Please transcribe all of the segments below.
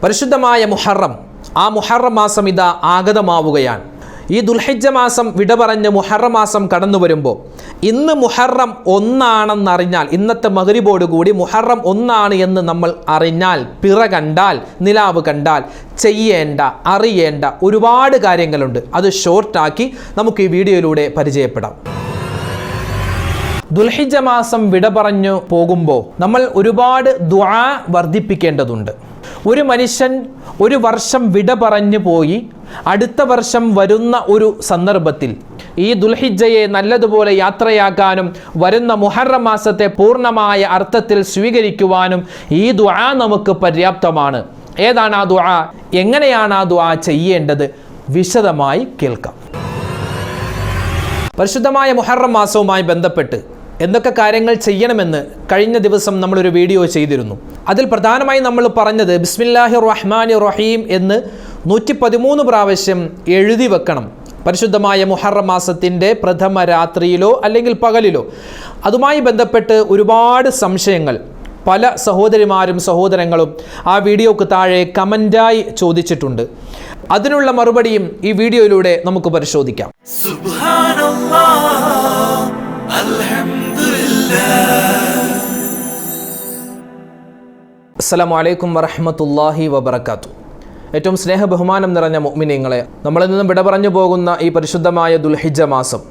പരിശുദ്ധമായ മുഹറം, ആ മുഹറം മാസം ഇതാ ആഗതമാവുകയാണ്. ഈ ദുൽഹിജ്ജ മാസം വിട പറഞ്ഞ് മുഹറം മാസം കടന്നു വരുമ്പോൾ ഇന്ന് മുഹറം ഒന്നാണെന്നറിഞ്ഞാൽ, ഇന്നത്തെ മഗ്രിബോടുകൂടി മുഹറം ഒന്നാണ് എന്ന് നമ്മൾ അറിഞ്ഞാൽ, പിറ കണ്ടാൽ, നിലാവ് കണ്ടാൽ ചെയ്യേണ്ട, അറിയേണ്ട ഒരുപാട് കാര്യങ്ങളുണ്ട്. അത് ഷോർട്ടാക്കി നമുക്ക് ഈ വീഡിയോയിലൂടെ പരിചയപ്പെടാം. ദുൽഹിജ്ജ മാസം വിട പറഞ്ഞു പോകുമ്പോൾ നമ്മൾ ഒരുപാട് ദുആ വർദ്ധിപ്പിക്കേണ്ടതുണ്ട്. ഒരു മനുഷ്യൻ ഒരു വർഷം വിട പറഞ്ഞു പോയി അടുത്ത വർഷം വരുന്ന ഒരു സന്ദർഭത്തിൽ ഈ ദുൽഹിജ്ജയെ നല്ലതുപോലെ യാത്രയാക്കാനും വരുന്ന മുഹറം മാസത്തെ പൂർണ്ണമായ അർത്ഥത്തിൽ സ്വീകരിക്കുവാനും ഈ ദുആ നമുക്ക് പര്യാപ്തമാണ്. ഏതാണ് ആ ദുആ? എങ്ങനെയാണ് ആ ദുആ ചെയ്യേണ്ടത്? വിശദമായി കേൾക്കാം. പരിശുദ്ധമായ മുഹറം മാസവുമായി ബന്ധപ്പെട്ട് എന്തൊക്കെ കാര്യങ്ങൾ ചെയ്യണമെന്ന് കഴിഞ്ഞ ദിവസം നമ്മളൊരു വീഡിയോ ചെയ്തിരുന്നു. അതിൽ പ്രധാനമായി നമ്മൾ പറഞ്ഞത് ബിസ്മില്ലാഹിർ റഹ്മാനിർ റഹീം എന്ന് 113 പ്രാവശ്യം എഴുതി വെക്കണം പരിശുദ്ധമായ മുഹറം മാസത്തിൻ്റെ പ്രഥമ രാത്രിയിലോ അല്ലെങ്കിൽ പകലിലോ. അതുമായി ബന്ധപ്പെട്ട് ഒരുപാട് സംശയങ്ങൾ പല സഹോദരിമാരും സഹോദരങ്ങളും ആ വീഡിയോക്ക് താഴെ കമൻ്റായി ചോദിച്ചിട്ടുണ്ട്. അതിനുള്ള മറുപടിയും ഈ വീഡിയോയിലൂടെ നമുക്ക് പരിശോധിക്കാം. അസ്സലാമു അലൈക്കും വറഹ്മത്തുള്ളാഹി വബറകാതുഹു. ഏറ്റവും സ്നേഹ ബഹുമാനം നിറഞ്ഞ മുഅ്മിനീങ്ങളെ, നമ്മളിൽ നിന്നും വിട പറഞ്ഞു പോകുന്ന ഈ പരിശുദ്ധമായ ദുൽഹിജ്ജ മാസം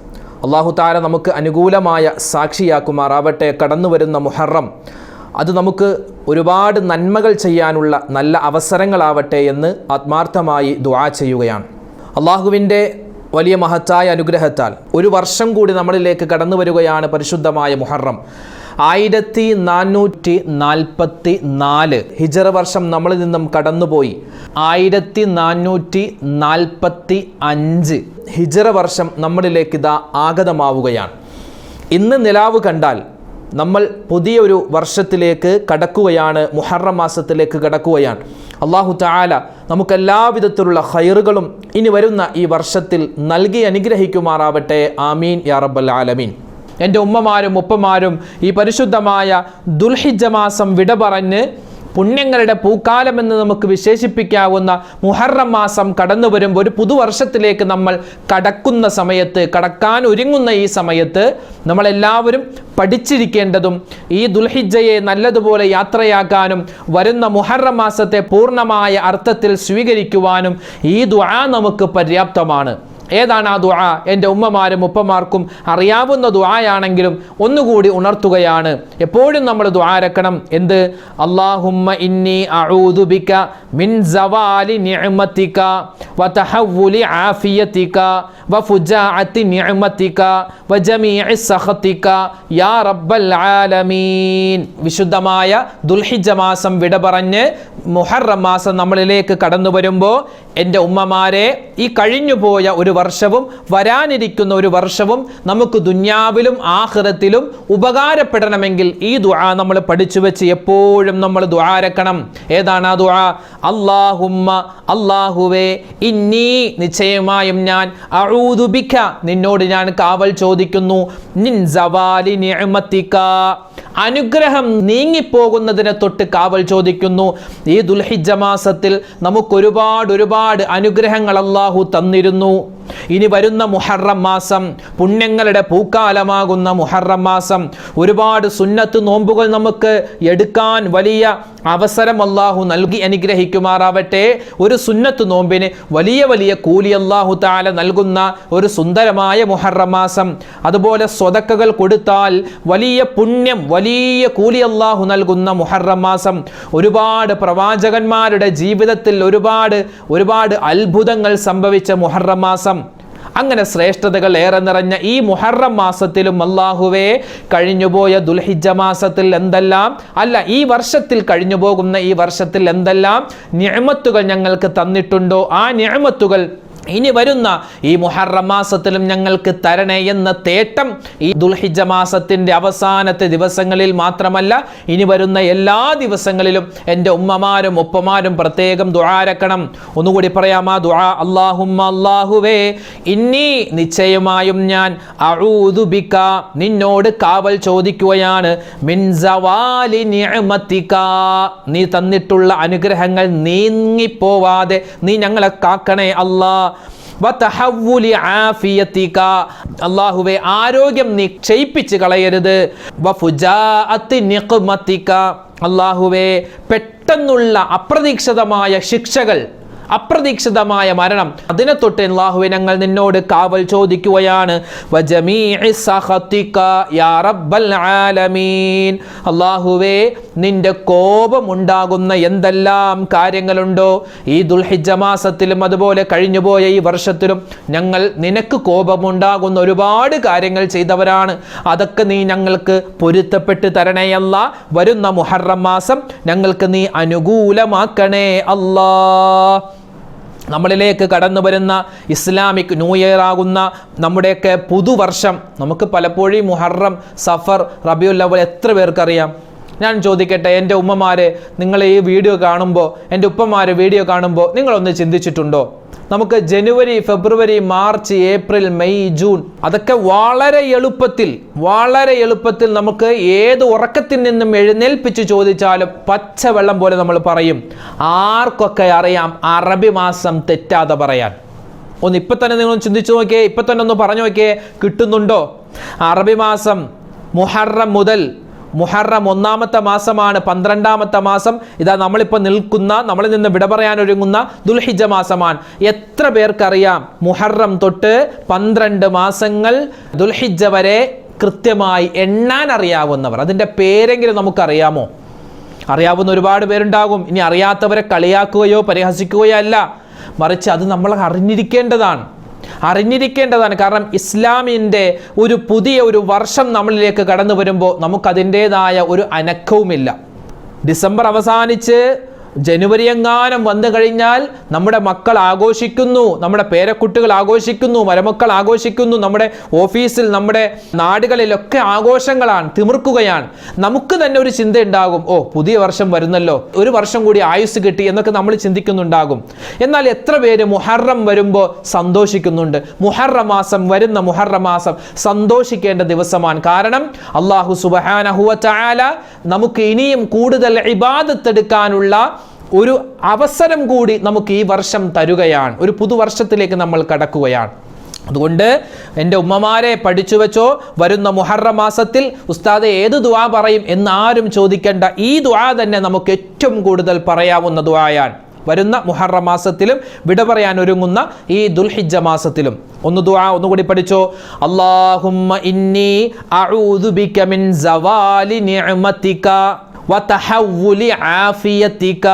അല്ലാഹു തആല നമുക്ക് അനുകൂലമായ സാക്ഷിയാക്കുമാറാവട്ടെ. കടന്നു വരുന്ന മുഹറം അത് നമുക്ക് ഒരുപാട് നന്മകൾ ചെയ്യാനുള്ള നല്ല അവസരങ്ങളാവട്ടെ എന്ന് ആത്മാർത്ഥമായി ദുആ ചെയ്യുകയാണ്. അള്ളാഹുവിൻ്റെ വലിയ മഹത്തായ അനുഗ്രഹത്താൽ ഒരു വർഷം കൂടി നമ്മളിലേക്ക് കടന്നു വരികയാണ് പരിശുദ്ധമായ മുഹറം. 1444 ഹിജറ വർഷം നമ്മളിൽ നിന്നും കടന്നുപോയി 1445 ഹിജറ വർഷം നമ്മളിലേക്ക് ഇതാ ആഗതമാവുകയാണ്. ഇന്ന് നിലാവ് കണ്ടാൽ നമ്മൾ പുതിയൊരു വർഷത്തിലേക്ക് കടക്കുകയാണ്, മുഹറം മാസത്തിലേക്ക് കടക്കുകയാണ്. അല്ലാഹു തആല നമുക്കെല്ലാവിധത്തിലുള്ള ഖൈറുകളും ഇനി വരുന്ന ഈ വർഷത്തിൽ നൽകി അനുഗ്രഹിക്കുമാറാവട്ടെ. ആമീൻ യാ റബ്ബൽ ആലമീൻ. എൻ്റെ ഉമ്മമാരും ഉപ്പമാരും ഈ പരിശുദ്ധമായ ദുൽഹിജ്ജ മാസം വിട പറഞ്ഞ് പുണ്യങ്ങളുടെ പൂക്കാലമെന്ന് നമുക്ക് വിശേഷിപ്പിക്കാവുന്ന മുഹറം മാസം കടന്നു വരുമ്പോൾ ഒരു പുതുവർഷത്തിലേക്ക് നമ്മൾ കടക്കുന്ന സമയത്ത്, കടക്കാൻ ഒരുങ്ങുന്ന ഈ സമയത്ത് നമ്മളെല്ലാവരും പഠിച്ചിരിക്കേണ്ടതും ഈ ദുൽഹിജ്ജയെ നല്ലതുപോലെ യാത്രയാക്കാനും വരുന്ന മുഹറം മാസത്തെ പൂർണ്ണമായ അർത്ഥത്തിൽ സ്വീകരിക്കുവാനും ഈ ദുആ നമുക്ക് പര്യാപ്തമാണ്. ഏതാണ് ആ ദുആ? എൻ്റെ ഉമ്മമാരും ഉപ്പമാർക്കും അറിയാവുന്ന ദുആയാണെങ്കിലും ഒന്നുകൂടി ഉണർത്തുകയാണ്. എപ്പോഴും നമ്മൾ ദുആരക്കണം. എന്ത്? അല്ലാഹുമ്മ ഇന്നി അഊദു ബിക മിൻ സവാലി നിഅമതിക വതഹവ്വുലി ആഫിയതിക വഫുജാഅതി നിഅമതിക വജമീഇ സഖതിക യാ റബ്ബൽ ആലമീൻ. വിശുദ്ധമായ ദുൽഹിജ്ജ മാസം വിട പറഞ്ഞ് മുഹറം മാസം നമ്മളിലേക്ക് കടന്നു വരുമ്പോൾ എൻ്റെ ഉമ്മമാരെ, ഈ കഴിഞ്ഞുപോയ ഒരു വർഷവും വരാനിരിക്കുന്ന ഒരു വർഷവും നമുക്ക് ദുന്യാവിലും ആഖിറത്തിലും ഉപകാരപ്പെടണമെങ്കിൽ ഈ ദുആ നമ്മൾ പഠിച്ചു വെച്ച് എപ്പോഴും നമ്മൾ ദുആരക്കണം. ഏതാണ് ആ ദുആ? അല്ലാഹുമ്മ, അല്ലാഹുവേ, ഇന്നി, നിശ്ചയമായും ഞാൻ, അഊദു ബിക, നിന്നോട് ഞാൻ കാവൽ ചോദിക്കുന്നു, മിൻ സവാലി നിഅമതിക, അനുഗ്രഹം നീങ്ങിപ്പോകുന്നതിനെ തൊട്ട് കാവൽ ചോദിക്കുന്നു. ഈ ദുൽഹിജ്ജ മാസത്തിൽ നമുക്ക് ഒരുപാട് അനുഗ്രഹങ്ങൾ അല്ലാഹു തന്നിരുന്നു. ഇനി വരുന്ന മുഹറം മാസം, പുണ്യങ്ങളുടെ പൂക്കാലമാകുന്ന മുഹറം മാസം, ഒരുപാട് സുന്നത്ത് നോമ്പുകൾ നമുക്ക് എടുക്കാൻ വലിയ അവസരം അല്ലാഹു നൽകി അനുഗ്രഹിക്കുമാറാവട്ടെ. ഒരു സുന്നത്ത് നോമ്പിന് വലിയ കൂലി അല്ലാഹു തആല നൽകുന്ന ഒരു സുന്ദരമായ മുഹറം മാസം. അതുപോലെ സ്വതക്കകൾ കൊടുത്താൽ വലിയ പുണ്യം, വലിയ കൂലി അല്ലാഹു നൽകുന്ന മുഹറം മാസം. ഒരുപാട് പ്രവാചകന്മാരുടെ ജീവിതത്തിൽ ഒരുപാട് അത്ഭുതങ്ങൾ സംഭവിച്ച മുഹറം മാസം. അങ്ങനെ ശ്രേഷ്ഠതകൾ ഏറെ നിറഞ്ഞ ഈ മുഹറം മാസത്തിലും അല്ലാഹുവേ, കഴിഞ്ഞുപോയ ദുൽഹിജ്ജ മാസത്തിൽ എന്തെല്ലാം, അല്ല, ഈ വർഷത്തിൽ കഴിഞ്ഞു പോകുന്ന ഈ വർഷത്തിൽ എന്തെല്ലാം നിഅമത്തുകൾ ഞങ്ങൾക്ക് തന്നിട്ടുണ്ടോ, ആ നിഅമത്തുകൾ ഇനി വരുന്ന ഈ മുഹറം മാസത്തിലും ഞങ്ങൾക്ക് തരണേ എന്ന തേട്ടം ഈ ദുൽഹിജ്ജ മാസത്തിൻ്റെ അവസാനത്തെ ദിവസങ്ങളിൽ മാത്രമല്ല, ഇനി വരുന്ന എല്ലാ ദിവസങ്ങളിലും എൻ്റെ ഉമ്മമാരും ഉപ്പമാരും പ്രത്യേകം ദുആരക്കണം. ഒന്നുകൂടി പറയാം ആ ദുആ. അല്ലാഹുമ്മ, അല്ലാഹുവേ, ഇന്നി, നിശ്ചയമായും ഞാൻ, അഊദു ബിക, നിന്നോട് കാവൽ ചോദിക്കുകയാണ്, മിൻ സവാലി നിഅമതിക, നീ തന്നിട്ടുള്ള അനുഗ്രഹങ്ങൾ നീങ്ങിപ്പോവാതെ നീ ഞങ്ങളെ കാക്കണേ അല്ലാ. വതഹവ്വുലി ആഫിയതിക, അല്ലാഹുവേ, ആരോഗ്യം നീ ക്ഷയിപ്പിച്ച് കളയരുത്. വഫുജാഅത്തി നിഖ്മതിക, അല്ലാഹുവേ, പെട്ടെന്നുള്ള അപ്രതീക്ഷിതമായ ശിക്ഷകൾ, അപ്രതീക്ഷിതമായ മരണം, അതിനെ തൊട്ട് അല്ലാഹുവേ ഞങ്ങൾ നിന്നോട് കാവൽ ചോദിക്കുകയാണ്. വജമീഇ സഖതിക യാ റബ്ബൽ ആലമീൻ, അല്ലാഹുവേ, നിന്റെ കോപമുണ്ടാകുന്ന എന്തെല്ലാം കാര്യങ്ങളുണ്ടോ ഈ ദുൽഹിജ്ജ മാസത്തിലും അതുപോലെ കഴിഞ്ഞുപോയ ഈ വർഷത്തിലും ഞങ്ങൾ നിനക്ക് കോപമുണ്ടാകുന്ന ഒരുപാട് കാര്യങ്ങൾ ചെയ്തവരാണ്. അതൊക്കെ നീ ഞങ്ങൾക്ക് പൊരുത്തപ്പെട്ട് തരണേയല്ല. വരുന്ന മുഹറം മാസം ഞങ്ങൾക്ക് നീ അനുകൂലമാക്കണേ അല്ലാ. നമ്മളിലേക്ക് കടന്നു വരുന്ന ഇസ്ലാമിക് ന്യൂ ഇയർ ആകുന്ന നമ്മുടെയൊക്കെ പുതുവർഷം, നമുക്ക് പലപ്പോഴും മുഹറം, സഫർ, റബിയുൽ അവ്വൽ എത്ര പേർക്കറിയാം? ഞാൻ ചോദിക്കട്ടെ, എൻ്റെ ഉമ്മമാരെ, നിങ്ങൾ ഈ വീഡിയോ കാണുമ്പോൾ, എൻ്റെ ഉപ്പമാരെ വീഡിയോ കാണുമ്പോൾ നിങ്ങളൊന്ന് ചിന്തിച്ചിട്ടുണ്ടോ? നമുക്ക് ജനുവരി, ഫെബ്രുവരി, മാർച്ച്, ഏപ്രിൽ, മെയ്, ജൂൺ അതൊക്കെ വളരെ എളുപ്പത്തിൽ നമുക്ക് ഏത് ഉറക്കത്തിൽ നിന്നും എഴുന്നേൽപ്പിച്ച് ചോദിച്ചാലും പച്ചവെള്ളം പോലെ നമ്മൾ പറയും. ആർക്കൊക്കെ അറിയാം അറബി മാസം തെറ്റാതെ പറയാൻ? ഒന്ന് ഇപ്പം തന്നെ നിങ്ങൾ ചിന്തിച്ചു നോക്കിയേ, ഇപ്പം തന്നെ ഒന്ന് പറഞ്ഞു നോക്കിയേ, കിട്ടുന്നുണ്ടോ? അറബി മാസം മുഹറം മുതൽ, മുഹറം 1-ാമത്തെ മാസമാണ്, 12-ാമത്തെ മാസം ഇതാ നമ്മളിപ്പോൾ നിൽക്കുന്ന, നമ്മളിൽ നിന്ന് വിട പറയാൻ ഒരുങ്ങുന്ന ദുൽഹിജ്ജ മാസമാണ്. എത്ര പേർക്കറിയാം മുഹറം തൊട്ട് 12 മാസങ്ങൾ ദുൽഹിജ്ജ വരെ കൃത്യമായി എണ്ണാൻ അറിയാവുന്നവർ? അതിൻ്റെ പേരെങ്കിലും നമുക്കറിയാമോ? അറിയാവുന്ന ഒരുപാട് പേരുണ്ടാകും. ഇനി അറിയാത്തവരെ കളിയാക്കുകയോ പരിഹസിക്കുകയോ അല്ല, മറിച്ച് അത് നമ്മൾ അറിഞ്ഞിരിക്കേണ്ടതാണ്. കാരണം ഇസ്ലാമിൻ്റെ ഒരു പുതിയ ഒരു വർഷം നമ്മളിലേക്ക് കടന്നു വരുമ്പോൾ നമുക്കതിൻ്റേതായ ഒരു അനക്കവുമില്ല. ഡിസംബർ അവസാനിച്ച് ജനുവരി എങ്ങാനും വന്നു കഴിഞ്ഞാൽ നമ്മുടെ മക്കൾ ആഘോഷിക്കുന്നു, നമ്മുടെ പേരക്കുട്ടികൾ ആഘോഷിക്കുന്നു, മരുമക്കൾ ആഘോഷിക്കുന്നു, നമ്മുടെ ഓഫീസിൽ, നമ്മുടെ നാടുകളിലൊക്കെ ആഘോഷങ്ങളാണ്, തിമിർക്കുകയാണ്. നമുക്ക് തന്നെ ഒരു ചിന്ത ഉണ്ടാകും, ഓ പുതിയ വർഷം വരുന്നല്ലോ, ഒരു വർഷം കൂടി ആയുസ് കിട്ടി എന്നൊക്കെ നമ്മൾ ചിന്തിക്കുന്നുണ്ടാകും. എന്നാൽ എത്ര പേര് മുഹറം വരുമ്പോൾ സന്തോഷിക്കുന്നുണ്ട്? വരുന്ന മുഹറം മാസം സന്തോഷിക്കേണ്ട ദിവസമാണ്. കാരണം അല്ലാഹു സുബ്ഹാനഹു വ തആല നമുക്ക് ഇനിയും കൂടുതൽ ഇബാദത്ത് എടുക്കാനുള്ള ഒരു അവസരം കൂടി നമുക്ക് ഈ വർഷം തരുകയാണ്. ഒരു പുതുവർഷത്തിലേക്ക് നമ്മൾ കടക്കുകയാണ്. അതുകൊണ്ട് എൻ്റെ ഉമ്മമാരെ പഠിച്ചു വെച്ചോ, വരുന്ന മുഹറം മാസത്തിൽ ഉസ്താദെ ഏത് ദുആ പറയും എന്നാരും ചോദിക്കേണ്ട. ഈ ദുആ തന്നെ നമുക്ക് ഏറ്റവും കൂടുതൽ പറയാവുന്ന ദുആയാണ്. വരുന്ന മുഹറം മാസത്തിലും വിട പറയാൻ ഒരുങ്ങുന്ന ഈ ദുൽഹിജ്ജ മാസത്തിലും ഒന്നുകൂടി പഠിച്ചോ. അല്ലാഹുമ്മ ഇന്നി അഊദു ബിക മിൻ സവാലി നിഅമതിക വതഹവ്വുലി ആഫിയതിക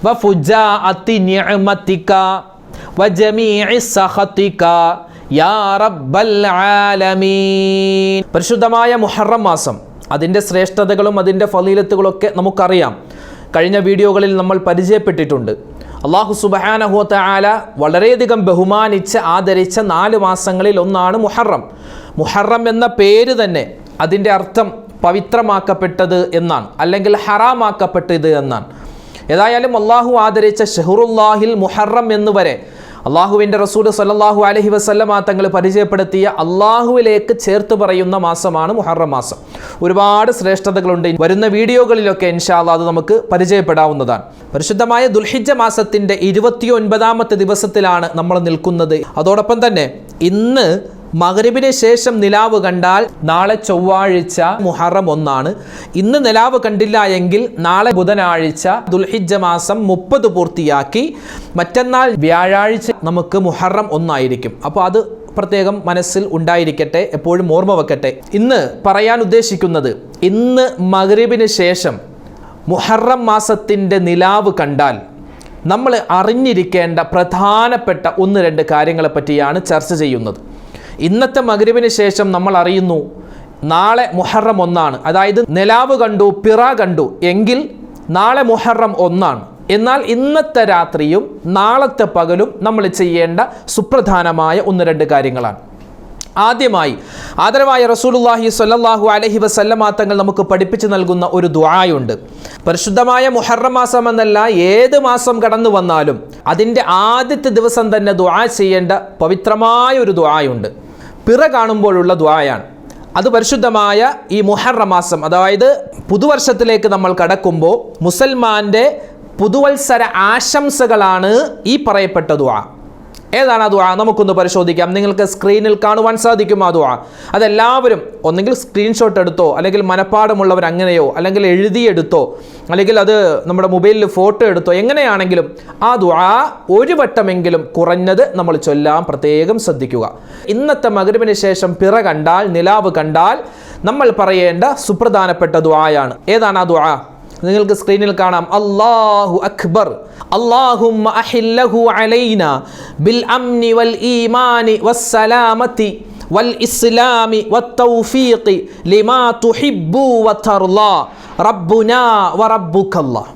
വഫുജാഅതി നിഅമതിക വജമീഇ സഖതിക യാ റബ്ബൽ ആലമീൻ. പരിശുദ്ധമായ മുഹറം മാസം, അതിൻ്റെ ശ്രേഷ്ഠതകളും അതിൻ്റെ ഫളീലത്തുകളൊക്കെ നമുക്കറിയാം. കഴിഞ്ഞ വീഡിയോകളിൽ നമ്മൾ പരിചയപ്പെട്ടിട്ടുണ്ട്. അല്ലാഹു സുബ്ഹാനഹു വ തആല വളരെയധികം ബഹുമാനിച്ച് ആദരിച്ച 4 മാസങ്ങളിൽ ഒന്നാണ് മുഹറം. മുഹറം എന്ന പേര് തന്നെ അതിൻ്റെ അർത്ഥം പവിത്രമാക്കപ്പെട്ടത് എന്നാണ്, അല്ലെങ്കിൽ ഹറാമാക്കപ്പെട്ടത് എന്നാണ്. ഏതായാലും അള്ളാഹു ആദരിച്ച ഷഹറുല്ലാഹിൽ മുഹറം എന്നുവരെ അള്ളാഹുവിൻ്റെ റസൂൽ സല്ലല്ലാഹു അലൈഹി വസല്ലമ തങ്ങൾ പരിചയപ്പെടുത്തിയ അള്ളാഹുവിലേക്ക് ചേർത്ത് പറയുന്ന മാസമാണ് മുഹറം മാസം. ഒരുപാട് ശ്രേഷ്ഠതകളുണ്ട്. വരുന്ന വീഡിയോകളിലൊക്കെ ഇൻഷാ അല്ലാഹ് അത് നമുക്ക് പരിചയപ്പെടാവുന്നതാണ്. പരിശുദ്ധമായ ദുൽഹിജ്ജ മാസത്തിൻ്റെ 29-ാമത്തെ ദിവസത്തിലാണ് നമ്മൾ നിൽക്കുന്നത്. അതോടൊപ്പം തന്നെ ഇന്ന് മഗ്രിബിന് ശേഷം നിലാവ് കണ്ടാൽ നാളെ ചൊവ്വാഴ്ച മുഹറം 1 ഇന്ന് നിലാവ് കണ്ടില്ല എങ്കിൽ നാളെ ബുധനാഴ്ച ദുൽഹിജ്ജ മാസം 30 പൂർത്തിയാക്കി മറ്റന്നാൾ വ്യാഴാഴ്ച നമുക്ക് മുഹറം 1 അപ്പോൾ അത് പ്രത്യേകം മനസ്സിൽ ഉണ്ടായിരിക്കട്ടെ, എപ്പോഴും ഓർമ്മ വെക്കട്ടെ. ഇന്ന് പറയാൻ ഉദ്ദേശിക്കുന്നത്, ഇന്ന് മഗ്രിബിന് ശേഷം മുഹറം മാസത്തിൻ്റെ നിലാവ് കണ്ടാൽ നമ്മൾ അറിഞ്ഞിരിക്കേണ്ട പ്രധാനപ്പെട്ട 1-2 കാര്യങ്ങളെ പറ്റിയാണ് ചർച്ച ചെയ്യുന്നത്. ഇന്നത്തെ മഗ്രിബിന് ശേഷം നമ്മൾ അറിയുന്നു നാളെ മുഹറം 1, അതായത് നിലാവ് കണ്ടു, പിറ കണ്ടു എങ്കിൽ നാളെ മുഹറം 1. എന്നാൽ ഇന്നത്തെ രാത്രിയും നാളത്തെ പകലും നമ്മൾ ചെയ്യേണ്ട സുപ്രധാനമായ 1-2 കാര്യങ്ങളാണ്. ആദ്യമായി ആദരവായ റസൂലുള്ളാഹി സ്വല്ലല്ലാഹു അലൈഹി വസല്ലമ തങ്ങൾ നമുക്ക് പഠിപ്പിച്ചു നൽകുന്ന ഒരു ദുആയുണ്ട്. പരിശുദ്ധമായ മുഹറം മാസം എന്നല്ല, ഏത് മാസം കടന്നു വന്നാലും അതിൻ്റെ ആദ്യത്തെ ദിവസം തന്നെ ദുആ ചെയ്യേണ്ട പവിത്രമായ ഒരു ദുആയുണ്ട്. പിറ കാണുമ്പോഴുള്ള ദുആയാണ്. അത് പരിശുദ്ധമായ ഈ മുഹറം മാസം, അതായത് പുതുവർഷത്തിലേക്ക് നമ്മൾ കടക്കുമ്പോൾ മുസൽമാൻ്റെ പുതുവത്സര ആശംസകളാണ് ഈ പറയപ്പെട്ട ദുആ. ഏതാണ് ആ ദുആ? നമുക്കൊന്ന് പരിശോധിക്കാം. നിങ്ങൾക്ക് സ്ക്രീനിൽ കാണുവാൻ സാധിക്കും ആ ദുആ. അതെല്ലാവരും ഒന്നെങ്കിൽ സ്ക്രീൻഷോട്ട് എടുത്തോ, അല്ലെങ്കിൽ മനപ്പാടമുള്ളവർ അങ്ങനെയോ, അല്ലെങ്കിൽ എഴുതിയെടുത്തോ, അല്ലെങ്കിൽ അത് നമ്മുടെ മൊബൈലിൽ ഫോട്ടോ എടുത്തോ, എങ്ങനെയാണെങ്കിലും ആ ദുആ ഒരു വട്ടമെങ്കിലും കുറഞ്ഞത് നമ്മൾ ചൊല്ലാൻ പ്രത്യേകം ശ്രദ്ധിക്കുക. ഇന്നത്തെ മഗ്‌രിബിന് ശേഷം പിറ കണ്ടാൽ, നിലാവ് കണ്ടാൽ നമ്മൾ പറയേണ്ട സുപ്രധാനപ്പെട്ട ദുആയാണ്. ഏതാണ് ആ ദുആ? നിങ്ങൾക്ക് സ്ക്രീനിൽ കാണാം. അല്ലാഹു അക്ബർ അല്ലാഹുമ്മ അഹില്ലഹു അലൈന ബിൽ അംനി വൽ ഈമാനി വസ്സലാമതി വൽ ഇസ്ലാമി വത്തൗഫീഖി ലിമാ തുഹിബ്ബു വതർളാ റബ്ബുനാ വറബ്ബുകല്ലാഹ്.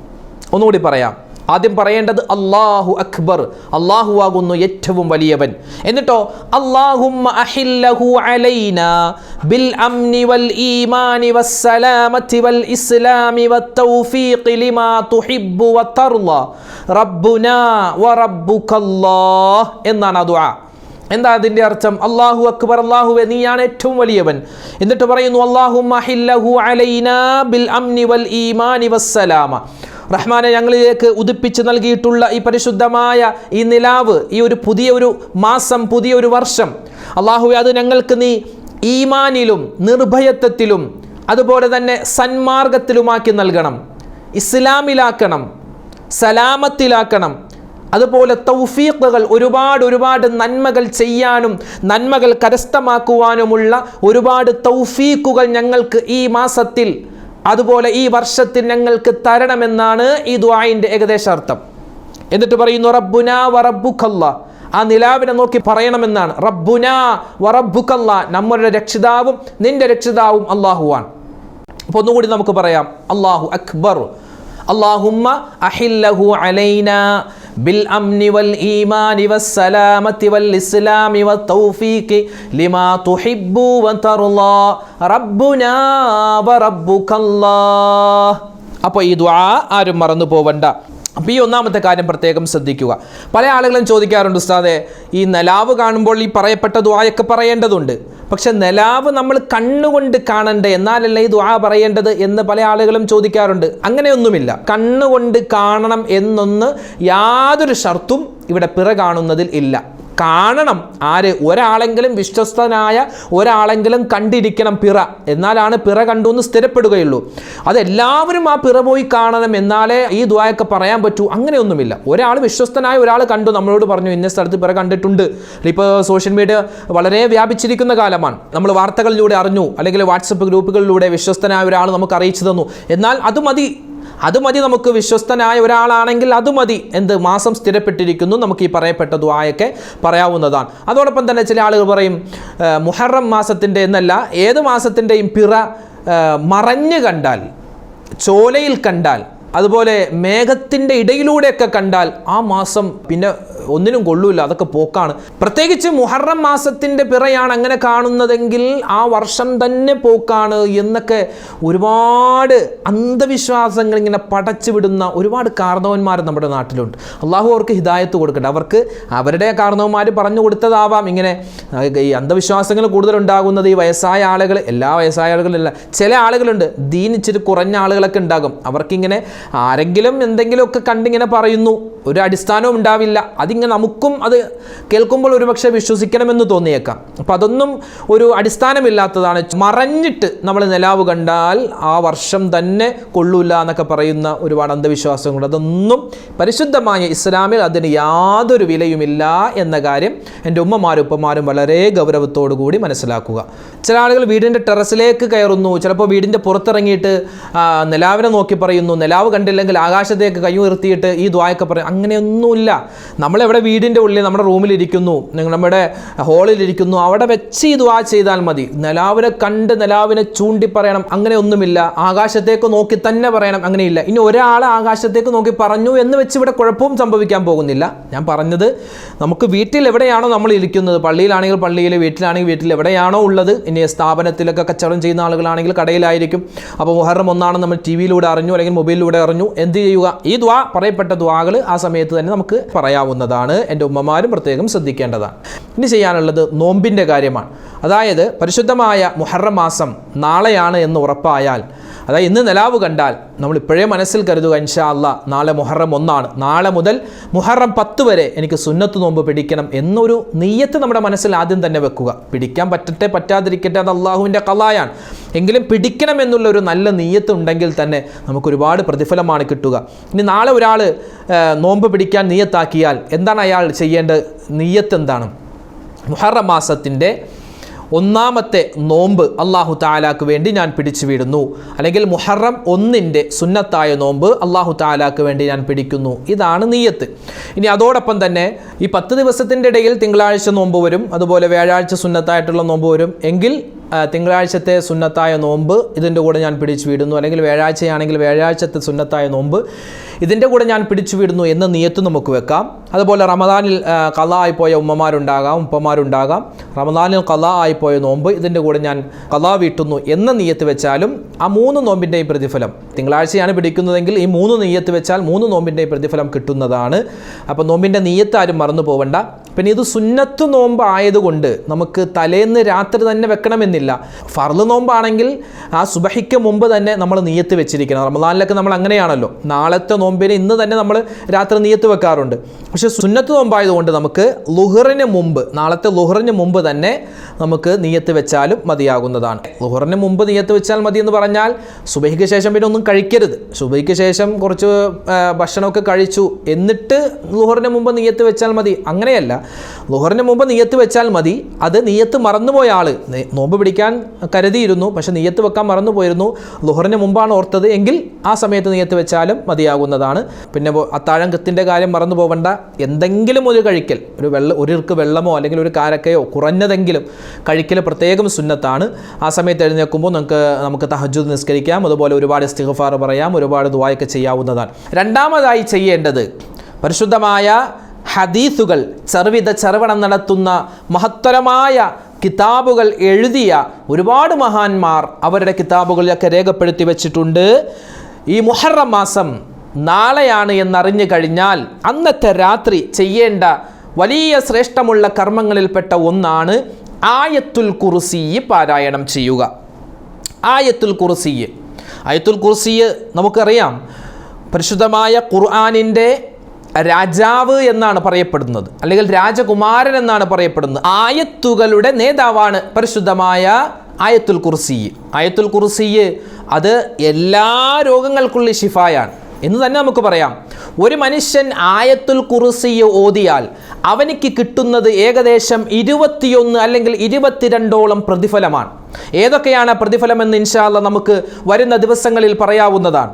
ഒന്നുകൂടി പറയാം. ആദ്യം പറയേണ്ടത് അല്ലാഹു അക്ബർ, അല്ലാഹു ആകുന്നു ഏറ്റവും വലിയവൻ. എന്നിട്ടോ അല്ലാഹുമ്മ അഹില്ലഹു അലൈന ബിൽ അംനി വൽ ഈമാനി വസ്സലാമതി വൽ ഇസ്ലാമി വത്തൗഫീഖി ലിമാ തുഹിബ്ബു വതർളാ റബ്ബുനാ വറബ്ബുകല്ലാഹ് എന്നാണ് ആ ദുആ. എന്താ അതിൻ്റെ അർത്ഥം? അല്ലാഹു അക്ബർ, അല്ലാഹുവേ നീയാണ് ഏറ്റവും വലിയവൻ. എന്നിട്ട് പറയുന്നു അല്ലാഹുമ്മ അഹില്ലഹു അലൈന ബിൽ അംനി വൽ ഈമാനി വസ്സലാമ. റഹ്മാനെ, ഞങ്ങളിലേക്ക് ഉദിപ്പിച്ച് നൽകിയിട്ടുള്ള ഈ പരിശുദ്ധമായ ഈ നിലാവ്, ഈ ഒരു പുതിയൊരു മാസം, പുതിയൊരു വർഷം, അല്ലാഹുവേ അത് ഞങ്ങൾക്ക് നീ ഈമാനിലും നിർഭയത്വത്തിലും അതുപോലെ തന്നെ സന്മാർഗത്തിലുമാക്കി നൽകണം, ഇസ്ലാമിലാക്കണം, സലാമത്തിലാക്കണം. അതുപോലെ തൗഫീഖുകൾ, ഒരുപാട് നന്മകൾ ചെയ്യാനും നന്മകൾ കരസ്ഥമാക്കുവാനുമുള്ള ഒരുപാട് തൗഫീഖുകൾ ഞങ്ങൾക്ക് ഈ മാസത്തിൽ, അതുപോലെ ഈ വർഷത്തിൽ ഞങ്ങൾക്ക് തരണമെന്നാണ് ഈ ദുആഇന്റെ ഏകദേശ അർത്ഥം. എന്നിട്ട് പറയുന്നു റബ്ബുനാ വറബ്ബുകല്ലാഹ്. ആ നിലാവിനെ നോക്കി പറയണമെന്നാണ്. റബ്ബുനാ വറബ്ബുകല്ലാഹ്, നമ്മുടെ രക്ഷിതാവും നിന്റെ രക്ഷിതാവും അല്ലാഹുവാണ്. അപ്പോൾ ഒന്നുകൂടി നമുക്ക് പറയാം. അല്ലാഹു അക്ബർ അല്ലാഹുമ്മ അഹില്ലഹു അലൈനാ ബിൽ അംനി വൽ ഈമാനി വസ്സലാമതി വൽ ഇസ്ലാമി വത്തൗഫീഖി ലിമാ തുഹിബ്ബു വതർളാ റബ്ബുനാ വറബ്ബുകല്ലാഹ്. അപ്പോൾ ഈ ദുആ ആരും മറന്നു പോവണ്ട. അപ്പോൾ ഈ ഒന്നാമത്തെ കാര്യം പ്രത്യേകം ശ്രദ്ധിക്കുക. പല ആളുകളും ചോദിക്കാറുണ്ട്, ഉസ്താദേ ഈ നിലാവ് കാണുമ്പോൾ ഈ പറയപ്പെട്ട ദുആയൊക്കെ പറയേണ്ടതുണ്ട്, പക്ഷെ നിലാവ് നമ്മൾ കണ്ണുകൊണ്ട് കാണണ്ടേ, എന്നാലല്ലേ ഈ ദുആ പറയേണ്ടത് എന്ന് പല ആളുകളും ചോദിക്കാറുണ്ട്. അങ്ങനെയൊന്നുമില്ല. കണ്ണുകൊണ്ട് കാണണം എന്നൊന്ന് യാതൊരു ഷർത്തും ഇവിടെ പിറ കാണുന്നതിൽ ഇല്ല. കാണണം. ആര്? ഒരാളെങ്കിലും, വിശ്വസ്തനായ ഒരാളെങ്കിലും കണ്ടിരിക്കണം പിറ, എന്നാലാണ് പിറ കണ്ടു എന്ന് സ്ഥിരപ്പെടുകയുള്ളൂ. അതെല്ലാവരും ആ പിറ പോയി കാണണം എന്നാലേ ഈ ദുആയൊക്കെ പറയാൻ പറ്റൂ, അങ്ങനെയൊന്നുമില്ല. ഒരാൾ, വിശ്വസ്തനായ ഒരാൾ കണ്ടു, നമ്മളോട് പറഞ്ഞു ഇന്ന സ്ഥലത്ത് പിറ കണ്ടിട്ടുണ്ട്. ഇപ്പോൾ സോഷ്യൽ മീഡിയ വളരെ വ്യാപിച്ചിരിക്കുന്ന കാലമാണ്. നമ്മൾ വാർത്തകളിലൂടെ അറിഞ്ഞു, അല്ലെങ്കിൽ വാട്സപ്പ് ഗ്രൂപ്പുകളിലൂടെ വിശ്വസ്തനായ ഒരാൾ നമുക്ക് അറിയിച്ചു തന്നു. എന്നാൽ അത് മതി നമുക്ക്. വിശ്വസ്തനായ ഒരാളാണെങ്കിൽ അത് മതി. എന്ത്? മാസം സ്ഥിരപ്പെട്ടിരിക്കുന്നു, നമുക്ക് ഈ പറയപ്പെട്ട ദുആയൊക്കെ പറയാവുന്നതാണ്. അതോടൊപ്പം തന്നെ ചില ആളുകൾ പറയും മുഹറം മാസത്തിൻ്റെ എന്നല്ല, ഏത് മാസത്തിൻ്റെയും പിറ മറഞ്ഞു കണ്ടാൽ, ചോലയിൽ കണ്ടാൽ, അതുപോലെ മേഘത്തിൻ്റെ ഇടയിലൂടെയൊക്കെ കണ്ടാൽ ആ മാസം പിന്നെ ഒന്നിനും കൊള്ളൂല, അതൊക്കെ പോക്കാണ്. പ്രത്യേകിച്ച് മുഹറം മാസത്തിൻ്റെ പിറയാണ് അങ്ങനെ കാണുന്നതെങ്കിൽ ആ വർഷം തന്നെ പോക്കാണ് എന്നൊക്കെ ഒരുപാട് അന്ധവിശ്വാസങ്ങൾ ഇങ്ങനെ പടച്ചു വിടുന്ന ഒരുപാട് കാരണവന്മാർ നമ്മുടെ നാട്ടിലുണ്ട്. അള്ളാഹു അവർക്ക് ഹിദായത്ത് കൊടുക്കട്ടെ. അവർക്ക് അവരുടെ കാരണവന്മാർ പറഞ്ഞു കൊടുത്തതാവാം. ഇങ്ങനെ ഈ അന്ധവിശ്വാസങ്ങൾ കൂടുതലുണ്ടാകുന്നത് ഈ വയസ്സായ ആളുകൾ, എല്ലാ വയസ്സായ ആളുകളില്ല, ചില ആളുകളുണ്ട്, ദീൻ ഇച്ചിരി കുറഞ്ഞ ആളുകളൊക്കെ ഉണ്ടാകും. അവർക്കിങ്ങനെ ആരെങ്കിലും എന്തെങ്കിലുമൊക്കെ കണ്ടിങ്ങനെ പറയുന്നു, ഒരു അടിസ്ഥാനവും ഉണ്ടാവില്ല. അതിങ്ങനെ നമുക്കും അത് കേൾക്കുമ്പോൾ ഒരുപക്ഷെ വിശ്വസിക്കണമെന്ന് തോന്നിയേക്കാം. അപ്പം അതൊന്നും ഒരു അടിസ്ഥാനമില്ലാത്തതാണ്. മറഞ്ഞിട്ട് നമ്മൾ നിലാവ് കണ്ടാൽ ആ വർഷം തന്നെ കൊള്ളൂല എന്നൊക്കെ പറയുന്ന ഒരുപാട് അന്ധവിശ്വാസങ്ങളുണ്ട്. അതൊന്നും പരിശുദ്ധമായ ഇസ്ലാമിൽ അതിന് യാതൊരു വിലയുമില്ല എന്ന കാര്യം എൻ്റെ ഉമ്മമാരും ഉപ്പമാരും വളരെ ഗൗരവത്തോടു കൂടി മനസ്സിലാക്കുക. ചില ആളുകൾ വീടിൻ്റെ ടെറസിലേക്ക് കയറുന്നു, ചിലപ്പോൾ വീടിൻ്റെ പുറത്തിറങ്ങിയിട്ട് നിലാവിനെ നോക്കി പറയുന്നു, നിലാവ് കണ്ടില്ലെങ്കിൽ ആകാശത്തേക്ക് കൈ ഉയർത്തിയിട്ട് ഈ ദുആയൊക്കെ പറയും. അങ്ങനെയൊന്നുമില്ല. നമ്മളെവിടെ വീടിൻ്റെ ഉള്ളിൽ നമ്മുടെ റൂമിലിരിക്കുന്നു, നമ്മുടെ ഹോളിലിരിക്കുന്നു, അവിടെ വെച്ച് ഈ ദുആ ചെയ്താൽ മതി. നിലാവിനെ കണ്ട് നിലാവിനെ ചൂണ്ടി പറയണം, അങ്ങനെയൊന്നുമില്ല. ആകാശത്തേക്ക് നോക്കി തന്നെ പറയണം, അങ്ങനെയില്ല. ഇനി ഒരാൾ ആകാശത്തേക്ക് നോക്കി പറഞ്ഞു എന്ന് വെച്ച് ഇവിടെ കുഴപ്പവും സംഭവിക്കാൻ പോകുന്നില്ല. ഞാൻ പറഞ്ഞത് നമുക്ക് വീട്ടിൽ എവിടെയാണോ നമ്മൾ ഇരിക്കുന്നത്, പള്ളിയിലാണെങ്കിൽ പള്ളിയിൽ, വീട്ടിലാണെങ്കിൽ വീട്ടിൽ, എവിടെയാണോ ഉള്ളത്. ഇനി സ്ഥാപനത്തിലൊക്കെ കച്ചവടം ചെയ്യുന്ന ആളുകളാണെങ്കിൽ കടയിലായിരിക്കും. അപ്പോൾ മുഹറം ഒന്നാണ് നമ്മൾ ടി വിയിലൂടെ അറിഞ്ഞു അല്ലെങ്കിൽ മൊബൈലിലൂടെ അറിഞ്ഞു, എന്ത് ചെയ്യുക? ഈ ദുആ, പറയപ്പെട്ട ദുആകൾ ആ സമയത്ത് തന്നെ നമുക്ക് പറയാവുന്നതാണ്. എൻ്റെ ഉമ്മമാരും പ്രത്യേകം ശ്രദ്ധിക്കേണ്ടതാണ്. ഇനി ചെയ്യാനുള്ളത് നോമ്പിൻ്റെ കാര്യമാണ്. അതായത് പരിശുദ്ധമായ മുഹറം മാസം നാളെയാണ് എന്ന് ഉറപ്പായാൽ, അതായത് ഇന്ന് നിലാവ് കണ്ടാൽ നമ്മൾ ഇപ്പോഴേ മനസ്സിൽ കരുതുക, ഇൻഷാ അല്ലാഹ് നാളെ മുഹറം 1, നാളെ മുതൽ മുഹറം 10 വരെ എനിക്ക് സുന്നത്ത് നോമ്പ് പിടിക്കണം എന്നൊരു നിയ്യത്ത് നമ്മുടെ മനസ്സിൽ ആദ്യം തന്നെ വെക്കുക. പിടിക്കാൻ പറ്റട്ടെ പറ്റാതിരിക്കട്ടെ, അത് അള്ളാഹുവിൻ്റെ ഖളായാണ്. എങ്കിലും പിടിക്കണം എന്നുള്ള ഒരു നല്ല നിയ്യത്ത് ഉണ്ടെങ്കിൽ തന്നെ നമുക്ക് ഒരുപാട് പ്രതിഫലമാണ് കിട്ടുക. ഇനി നാളെ ഒരാൾ നോമ്പ് പിടിക്കാൻ നിയ്യത്താക്കിയാൽ എന്താണ് അയാൾ ചെയ്യേണ്ട നിയ്യത്ത്? എന്താണ്? മുഹറം മാസത്തിൻ്റെ 1ാമത്തെ നോമ്പ് അല്ലാഹു തആലാക്ക് വേണ്ടി ഞാൻ പിടിച്ചു വീടുന്നു, അല്ലെങ്കിൽ മുഹറം 1ൻ്റെ സുന്നത്തായ നോമ്പ് അല്ലാഹു തആലാക്ക് വേണ്ടി ഞാൻ പിടിക്കുന്നു. ഇതാണ് നിയ്യത്ത്. ഇനി അതോടൊപ്പം തന്നെ ഈ 10 ദിവസത്തിൻ്റെ ഇടയിൽ തിങ്കളാഴ്ച നോമ്പ് വരും, അതുപോലെ വ്യാഴാഴ്ച സുന്നത്തായിട്ടുള്ള നോമ്പ് വരും. എങ്കിൽ തിങ്കളാഴ്ചത്തെ സുന്നത്തായ നോമ്പ് ഇതിൻ്റെ കൂടെ ഞാൻ പിടിച്ചു വിടുന്നു, അല്ലെങ്കിൽ വ്യാഴാഴ്ചയാണെങ്കിൽ വ്യാഴാഴ്ചത്തെ സുന്നത്തായ നോമ്പ് ഇതിൻ്റെ കൂടെ ഞാൻ പിടിച്ചു വിടുന്നു എന്ന നിയ്യത്ത് നമുക്ക് വെക്കാം. അതുപോലെ റമദാനിൽ ഖളാ ആയിപ്പോയ ഉമ്മമാരുണ്ടാകാം, ഉപ്പമാരുണ്ടാകാം. റമദാനിൽ ഖളാ ആയിപ്പോയ നോമ്പ് ഇതിൻ്റെ കൂടെ ഞാൻ ഖളാ വീട്ടുന്നു എന്ന നിയ്യത്ത് വെച്ചാലും ആ 3 നോമ്പിൻ്റെയും പ്രതിഫലം, തിങ്കളാഴ്ചയാണ് പിടിക്കുന്നതെങ്കിൽ ഈ 3 നിയ്യത്ത് വെച്ചാൽ 3 നോമ്പിൻ്റെയും പ്രതിഫലം കിട്ടുന്നതാണ്. അപ്പോൾ നോമ്പിൻ്റെ നിയ്യത്ത് ആരും മറന്നു പോകണ്ട. പിന്നെ ഇത് സുന്നത്ത് നോമ്പ് ആയതുകൊണ്ട് നമുക്ക് തലേന്ന് രാത്രി തന്നെ വെക്കണമെന്നില്ല. ഫർള് നോമ്പാണെങ്കിൽ ആ സുബഹിക്ക് മുമ്പ് തന്നെ നമ്മൾ നിയ്യത്ത് വെച്ചിരിക്കണം. റമദാനിലൊക്കെ നമ്മൾ അങ്ങനെയാണല്ലോ, നാളത്തെ നോമ്പിന് ഇന്ന് തന്നെ നമ്മൾ രാത്രി നിയ്യത്ത് വെക്കാറുണ്ട്. പക്ഷേ സുന്നത്ത് നോമ്പായതുകൊണ്ട് നമുക്ക് ളുഹറിന് മുമ്പ്, നാളത്തെ ളുഹറിന് മുമ്പ് തന്നെ നമുക്ക് നിയ്യത്ത് വെച്ചാലും മതിയാകുന്നതാണ്. ളുഹറിന് മുമ്പ് നിയ്യത്ത് വെച്ചാൽ മതി എന്ന് പറഞ്ഞാൽ സുബഹിക്ക് ശേഷം പിന്നെ ഒന്നും കഴിക്കരുത്. സുബഹിക്ക് ശേഷം കുറച്ച് ഭക്ഷണമൊക്കെ കഴിച്ചു എന്നിട്ട് ളുഹറിന് മുമ്പ് നിയ്യത്ത് വെച്ചാൽ മതി, അങ്ങനെയല്ല. ളുഹറിന് മുമ്പ് നിയ്യത്ത് വെച്ചാൽ മതി. അത് നിയ്യത്ത് മറന്നുപോയ ആൾ നോമ്പ് പിടിക്കാൻ കരുതിയിരുന്നു, പക്ഷെ നിയ്യത്ത് വെക്കാൻ മറന്നുപോയിരുന്നു, ളുഹറിന് മുമ്പാണ് ഓർത്തത് എങ്കിൽ ആ സമയത്ത് നിയ്യത്ത് വെച്ചാലും മതിയാകുന്നതാണ്. പിന്നെ അത്താഴം കത്തിൻ്റെ കാര്യം മറന്നു പോകണ്ട. എന്തെങ്കിലും ഒരു കഴിക്കൽ, ഒരു ഇർക്ക് വെള്ളമോ അല്ലെങ്കിൽ ഒരു കാരക്കയോ കുറഞ്ഞതെങ്കിലും കഴിക്കൽ പ്രത്യേകം സുന്നത്താണ്. ആ സമയത്ത് എഴുന്നേൽക്കുമ്പോൾ നമുക്ക് തഹജ്ജുദ് നിസ്കരിക്കാം, അതുപോലെ ഒരുപാട് ഇസ്തിഗ്ഫാർ പറയാം, ഒരുപാട് ദുആയൊക്കെ ചെയ്യാവുന്നതാണ്. രണ്ടാമതായി ചെയ്യേണ്ടത് പരിശുദ്ധമായ ഹദീസുകൾ ചെറുവിധം നടത്തുന്ന മഹത്തരമായ കിതാബുകൾ എഴുതിയ ഒരുപാട് മഹാന്മാർ അവരുടെ കിതാബുകളിലൊക്കെ രേഖപ്പെടുത്തി വെച്ചിട്ടുണ്ട്. ഈ മുഹറം മാസം നാളെയാണ് എന്നറിഞ്ഞു കഴിഞ്ഞാൽ അന്നത്തെ രാത്രി ചെയ്യേണ്ട വലിയ ശ്രേഷ്ഠമുള്ള കർമ്മങ്ങളിൽപ്പെട്ട ഒന്നാണ് ആയത്തുൽ കുർസി പാരായണം ചെയ്യുക. ആയത്തുൽ കുർസി നമുക്കറിയാം, പരിശുദ്ധമായ ഖുർആനിൻ്റെ രാജാവ് എന്നാണ് പറയപ്പെടുന്നത്, അല്ലെങ്കിൽ രാജകുമാരൻ എന്നാണ് പറയപ്പെടുന്നത്. ആയത്തുകളുടെ നേതാവാണ് പരിശുദ്ധമായ ആയത്തുൽ കുർസി. ആയത്തുൽ കുർസി അത് എല്ലാ രോഗങ്ങൾക്കുള്ള ശിഫായാണ് എന്ന് തന്നെ നമുക്ക് പറയാം. ഒരു മനുഷ്യൻ ആയത്തുൽ കുർസി ഓതിയാൽ അവനിക്ക് കിട്ടുന്നത് ഏകദേശം 21 അല്ലെങ്കിൽ 22ഓളം പ്രതിഫലമാണ്. ഏതൊക്കെയാണ് പ്രതിഫലം എന്ന് ഇൻഷാ അല്ലാഹ് നമുക്ക് വരുന്ന ദിവസങ്ങളിൽ പറയാവുന്നതാണ്.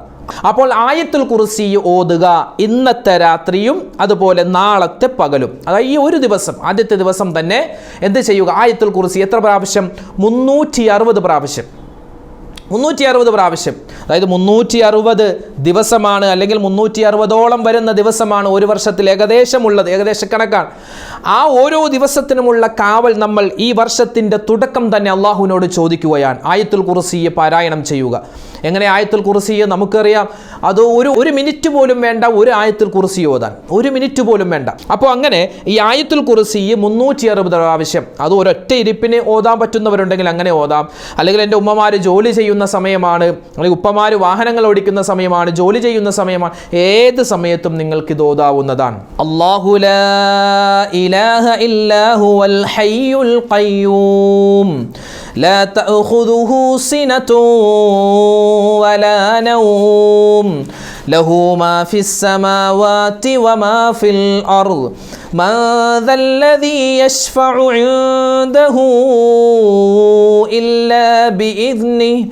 അപ്പോൾ ആയത്തുൽ കുർസി ഓതുക ഇന്നത്തെ രാത്രിയും അതുപോലെ നാളത്തെ പകലും. അതായത് ഈ ഒരു ദിവസം, ആദ്യത്തെ ദിവസം തന്നെ എന്ത് ചെയ്യുക? ആയത്തുൽ കുർസി എത്ര പ്രാവശ്യം? 360 പ്രാവശ്യം. 360 പ്രാവശ്യം. അതായത് 360 ദിവസമാണ്, അല്ലെങ്കിൽ 360ഓളം വരുന്ന ദിവസമാണ് ഒരു വർഷത്തിൽ ഏകദേശമുള്ളത്, ഏകദേശ കണക്കാണ്. ആ ഓരോ ദിവസത്തിനുമുള്ള കാവൽ നമ്മൾ ഈ വർഷത്തിൻ്റെ തുടക്കം തന്നെ അള്ളാഹുവിനോട് ചോദിക്കുകയാണ്. ആയത്തുൽ കുർസിയെ പാരായണം ചെയ്യുക. എങ്ങനെ ആയത്തുൽ കുർസിയെ നമുക്കറിയാം, അത് ഒരു മിനിറ്റ് പോലും വേണ്ട ഒരു ആയത്തുൽ കുർസി ഓതാൻ, 1 മിനിറ്റ് പോലും വേണ്ട. അപ്പോൾ അങ്ങനെ ഈ ആയത്തുൽ കുർസി 360 പ്രാവശ്യം, അത് ഒരൊറ്റ ഇരിപ്പിന് ഓതാൻ പറ്റുന്നവരുണ്ടെങ്കിൽ അങ്ങനെ ഓതാം. അല്ലെങ്കിൽ എൻ്റെ ഉമ്മമാർ ജോലി ചെയ്യുന്ന സമയമാണ്, അല്ലെങ്കിൽ ഉപ്പമാർ വാഹനങ്ങൾ ഓടിക്കുന്ന സമയമാണ്, ജോലി ചെയ്യുന്ന സമയമാണ്, ഏത് സമയത്തും നിങ്ങൾക്ക് ഇത് ഓതാവുന്നതാണ്. അല്ലാഹു ലാ ഇലാഹ ഇല്ലാ ഹുവൽ ഹയ്യുൽ ഖയ്യൂം ലാ തഅഖുദുഹു സിനതുൻ വലാ നൗം ലഹു മാ ഫിസ് സമാവാതി വമാ ഫിൽ അർദ് മൻ ദല്ലദീ യശ്ഫഉ ഇൻദഹു ഇല്ലാ ബിഇദ്നിഹി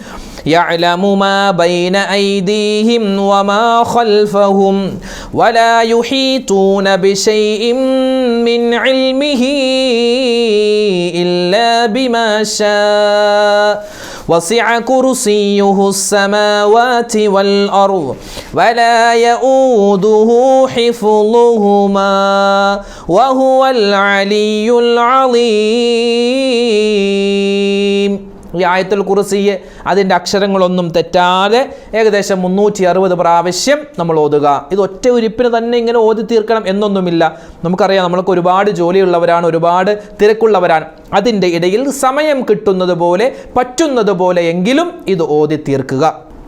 يعلم ما بين أيديهم وما خلفهم ولا يحيطون بشيء من علمه إلا بما شاء وسع كرسيه السماوات والأرض ولا يؤوده حفظهما وهو العلي العظيم. ഈ ആയത്തുൽ കുർസിയെ അതിൻ്റെ അക്ഷരങ്ങളൊന്നും തെറ്റാതെ ഏകദേശം 360 പ്രാവശ്യം നമ്മൾ ഓതുക. ഇത് ഒറ്റ ഉരിപ്പിന് തന്നെ ഇങ്ങനെ ഓതി തീർക്കണം എന്നൊന്നുമില്ല. നമുക്കറിയാം, നമ്മൾക്ക് ഒരുപാട് ജോലിയുള്ളവരാണ്, ഒരുപാട് തിരക്കുള്ളവരാണ്. അതിൻ്റെ ഇടയിൽ സമയം കിട്ടുന്നത് പോലെ പറ്റുന്നത് പോലെ എങ്കിലും ഇത് ഓതി തീർക്കുക.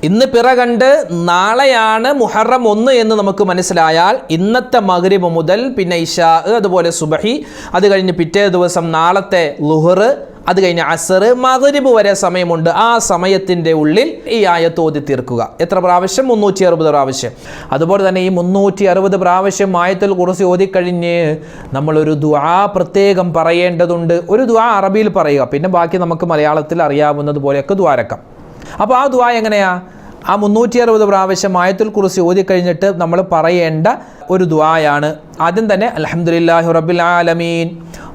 ഇന്ന് പിറ കണ്ട് നാളെയാണ് മുഹറം 1 എന്ന് നമുക്ക് മനസ്സിലായാൽ ഇന്നത്തെ മഗ്രിബ് മുതൽ പിന്നെ ഇശാ, അതുപോലെ സുബഹി, അത് കഴിഞ്ഞ് പിറ്റേ ദിവസം നാളത്തെ ളുഹർ, അത് കഴിഞ്ഞ് അസർ, മഗ്രിബ് വരെ സമയമുണ്ട്. ആ സമയത്തിൻ്റെ ഉള്ളിൽ ഈ ആയത്ത് ഓതി തീർക്കുക. എത്ര പ്രാവശ്യം? 360 പ്രാവശ്യം. അതുപോലെ തന്നെ ഈ 360 പ്രാവശ്യം ആയത്തുൽ കുർസി ഓതിക്കഴിഞ്ഞ് നമ്മളൊരു ദുആ പ്രത്യേകം പറയേണ്ടതുണ്ട്. ഒരു ദുആ അറബിയിൽ പറയുക, പിന്നെ ബാക്കി നമുക്ക് മലയാളത്തിൽ അറിയാവുന്നത് പോലെയൊക്കെ ദുആരക്കാം. അപ്പോൾ ആ ദുആ എങ്ങനെയാ? ആ 360 പ്രാവശ്യം ആയത്തുൽ കുർസി ഓതിക്കഴിഞ്ഞിട്ട് നമ്മൾ പറയേണ്ട ഒരു ദുആയാണ്. ആദ്യം തന്നെ അൽഹംദുലില്ലാഹി റബ്ബിൽ ആലമീൻ,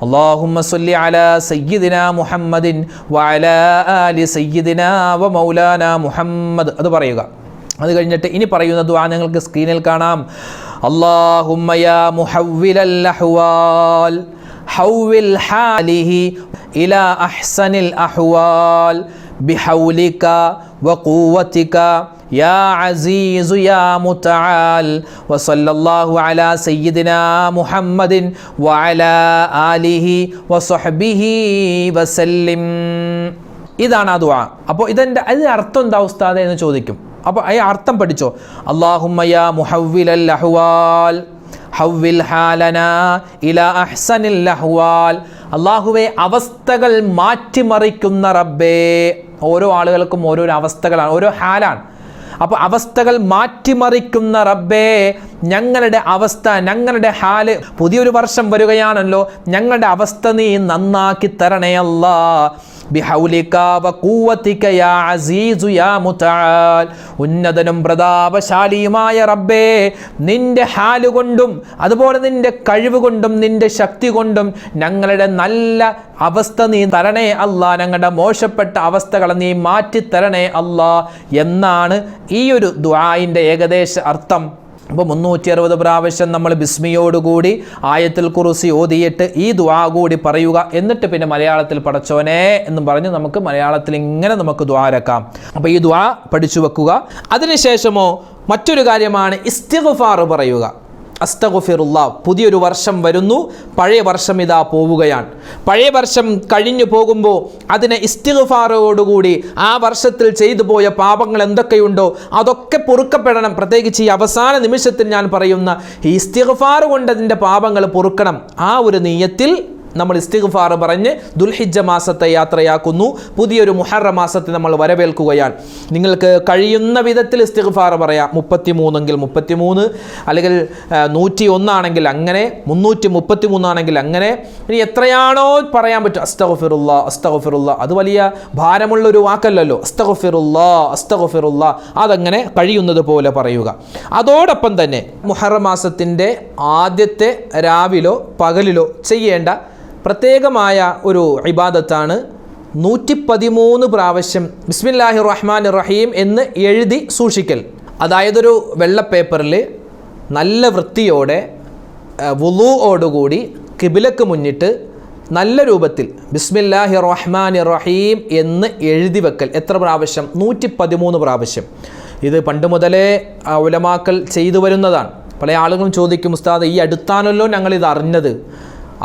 അല്ലാഹുമ്മ സ്വല്ലി അലാ സയ്യിദിനാ മുഹമ്മദിൻ വഅലാ ആലി സയ്യിദിനാ വ മൗലാനാ മുഹമ്മദ്, അത് പറയുക. അത് കഴിഞ്ഞിട്ട് ഇനി പറയുന്ന ദുആ നിങ്ങൾക്ക് സ്ക്രീനിൽ കാണാം. അല്ലാഹുമ്മ യാ മുഹവ്വിലൽ അഹ്വാൽ ഹവ്വിൽ ഹാലിഹി ഇലാ അഹ്സനിൽ അഹ്വാൽ ബിഹൗലിക വഖുവതിക യാ അസീസു യാ മുതആൽ വസല്ലല്ലാഹു അലാ സയ്യിദിനാ മുഹമ്മദിൻ വഅലാ ആലിഹി വസഹ്ബിഹി വസല്ലിം. ഇതാണ് ആ ദുആ. അപ്പോൾ ഇതിൻ്റെ അർത്ഥം എന്താ ഉസ്താദേ എന്ന് ചോദിക്കും. അപ്പോൾ ഈ അർത്ഥം പഠിച്ചോ. അല്ലാഹുമ്മ യാ മുഹവ്വിലൽ അഹ്വാൽ ഹവ്വിൽ ഹാലനാ ഇലാ അഹ്സനിൽ അഹ്വാൽ. അല്ലാഹുവേ, അവസ്ഥകൾ മാറ്റിമറിക്കുന്ന റബ്ബേ. ഓരോ ആളുകൾക്കും ഓരോരോ അവസ്ഥകളാണ്, ഓരോ ഹാലാണ്. അപ്പോൾ അവസ്ഥകൾ മാറ്റിമറിക്കുന്ന റബ്ബേ, ഞങ്ങളുടെ അവസ്ഥ, ഞങ്ങളുടെ ഹാല്, പുതിയൊരു വർഷം വരികയാണല്ലോ, ഞങ്ങളുടെ അവസ്ഥ നീ നന്നാക്കി തരണേ അല്ലാ. ബിഹൗലിക വഖുവതിക യാ അസീസു യാ മുതആൽ. ഉന്നതനും പ്രതാപശാലിയുമായ റബ്ബേ, നിന്റെ ഹാല് കൊണ്ടും അതുപോലെ നിന്റെ കഴിവ് കൊണ്ടും നിന്റെ ശക്തി കൊണ്ടും ഞങ്ങളുടെ നല്ല അവസ്ഥ നീ തരണേ അല്ലാ, ഞങ്ങളുടെ മോശപ്പെട്ട അവസ്ഥകളെ നീ മാറ്റി തരണേ അല്ലാ എന്നാണ് ഈ ഒരു ദുആഇൻ്റെ ഏകദേശ അർത്ഥം. അപ്പോൾ 360 പ്രാവശ്യം നമ്മൾ ബിസ്മിയോടുകൂടി ആയത്തുൽ കുർസി ഓതിയിട്ട് ഈ ദുആ കൂടി പറയുക. എന്നിട്ട് പിന്നെ മലയാളത്തിൽ പടച്ചോനെ എന്നും പറഞ്ഞ് നമുക്ക് മലയാളത്തിൽ ഇങ്ങനെ നമുക്ക് ദുആരക്കാം. അപ്പോൾ ഈ ദുആ പഠിച്ചു വെക്കുക. അതിനുശേഷമോ മറ്റൊരു കാര്യമാണ് ഇസ്തിഗ്ഫാർ പറയുക. അസ്തഗ്ഫിറുല്ലാഹ്. പുതിയൊരു വർഷം വരുന്നു, പഴയ വർഷം ഇതാ പോവുകയാണ്. പഴയ വർഷം കഴിഞ്ഞു പോകുമ്പോൾ അതിനെ ഇസ്തിഗ്ഫാറോടുകൂടി ആ വർഷത്തിൽ ചെയ്തു പോയ പാപങ്ങൾ എന്തൊക്കെയുണ്ടോ അതൊക്കെ പൊറുക്കപ്പെടണം. പ്രത്യേകിച്ച് ഈ അവസാന നിമിഷത്തിൽ ഞാൻ പറയുന്ന ഈ ഇസ്തിഗ്ഫാർ കൊണ്ട് അതിൻ്റെ പാപങ്ങൾ പൊറുക്കണം. ആ ഒരു നിയ്യത്തിൽ നമ്മൾ ഇസ്തിഗ്ഫാർ പറഞ്ഞ് ദുൽഹിജ്ജ മാസത്തെ യാത്രയാക്കുന്നു. പുതിയൊരു മുഹറം മാസത്തെ നമ്മൾ വരവേൽക്കുകയാണ്. നിങ്ങൾക്ക് കഴിയുന്ന വിധത്തിൽ ഇസ്തിഗ്ഫാർ പറയാം. 33 എങ്കിൽ 33, അല്ലെങ്കിൽ 101 ആണെങ്കിൽ അങ്ങനെ, 333 ആണെങ്കിൽ അങ്ങനെ, ഇനി എത്രയാണോ പറയാൻ പറ്റും. അസ്തഗ്ഫിറുല്ലാ അസ്തഗ്ഫിറുല്ലാ, അത് വലിയ ഭാരമുള്ളൊരു വാക്കല്ലല്ലോ. അസ്തഗ്ഫിറുല്ലാ അസ്തഗ്ഫിറുല്ലാ, അതങ്ങനെ കഴിയുന്നത് പോലെ പറയുക. അതോടൊപ്പം തന്നെ മുഹറം മാസത്തിൻ്റെ ആദ്യത്തെ രാവിലോ പകലിലോ ചെയ്യേണ്ട പ്രത്യേകമായ ഒരു ഇബാദത്താണ് 113 പ്രാവശ്യം ബിസ്മില്ലാഹിർ റഹ്മാനിർ റഹീം എന്ന് എഴുതി സൂക്ഷിക്കൽ. അതായത് ഒരു വെള്ള പേപ്പറിൽ നല്ല വൃത്തിയോടെ വുളൂഓടുകൂടി കിബിലക്ക് മുന്നിട്ട് നല്ല രൂപത്തിൽ ബിസ്മില്ലാഹിർ റഹ്മാനിർ റഹീം എന്ന് എഴുതി വെക്കൽ. എത്ര പ്രാവശ്യം? 113 പ്രാവശ്യം. ഇത് പണ്ട് മുതലേ ഉലമാക്കൾ ചെയ്തു വരുന്നതാണ്. പല ആളുകളും ചോദിക്കും, ഉസ്താദ് ഈ അടുത്താണല്ലോ ഞങ്ങളിത് അറിഞ്ഞത്.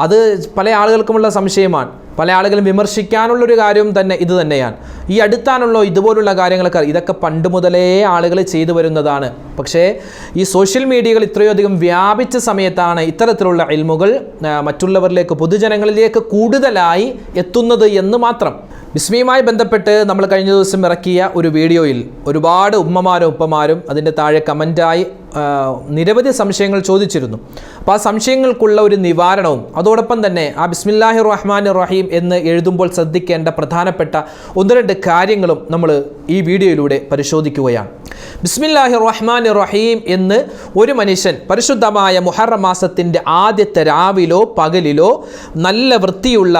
അത് പല ആളുകൾക്കുമുള്ള സംശയമാണ്. പല ആളുകളും വിമർശിക്കാനുള്ളൊരു കാര്യവും തന്നെ ഇത് തന്നെയാണ്. ഈ അടുത്താണല്ലോ ഇതുപോലുള്ള കാര്യങ്ങളൊക്കെ, ഇതൊക്കെ പണ്ട് മുതലേ ആളുകൾ ചെയ്തു വരുന്നതാണ്. പക്ഷേ ഈ സോഷ്യൽ മീഡിയകൾ ഇത്രയധികം വ്യാപിച്ച സമയത്താണ് ഇത്തരത്തിലുള്ള ഇൽമുകൾ മറ്റുള്ളവരിലേക്ക്, പൊതുജനങ്ങളിലേക്ക് കൂടുതലായി എത്തുന്നത് എന്ന് മാത്രം. ബിസ്മിയുമായി ബന്ധപ്പെട്ട് നമ്മൾ കഴിഞ്ഞ ദിവസം ഇറക്കിയ ഒരു വീഡിയോയിൽ ഒരുപാട് ഉമ്മമാരും ഉപ്പമാരും അതിൻ്റെ താഴെ കമൻറ്റായി നിരവധി സംശയങ്ങൾ ചോദിച്ചിരുന്നു. അപ്പോൾ ആ സംശയങ്ങൾക്കുള്ള ഒരു നിവാരണവും അതോടൊപ്പം തന്നെ ആ ബിസ്മില്ലാഹിർ റഹ്മാനിർ റഹീം എന്ന് എഴുതുമ്പോൾ ശ്രദ്ധിക്കേണ്ട പ്രധാനപ്പെട്ട 1-2 കാര്യങ്ങളും നമ്മൾ ഈ വീഡിയോയിലൂടെ പരിശോധിക്കുകയാണ്. ബിസ്മില്ലാഹിർ റഹ്മാനിർ റഹീം എന്ന് ഒരു മനുഷ്യൻ പരിശുദ്ധമായ മുഹറം മാസത്തിൻ്റെ ആദ്യത്തെ രാവിലോ പകലിലോ നല്ല വൃത്തിയുള്ള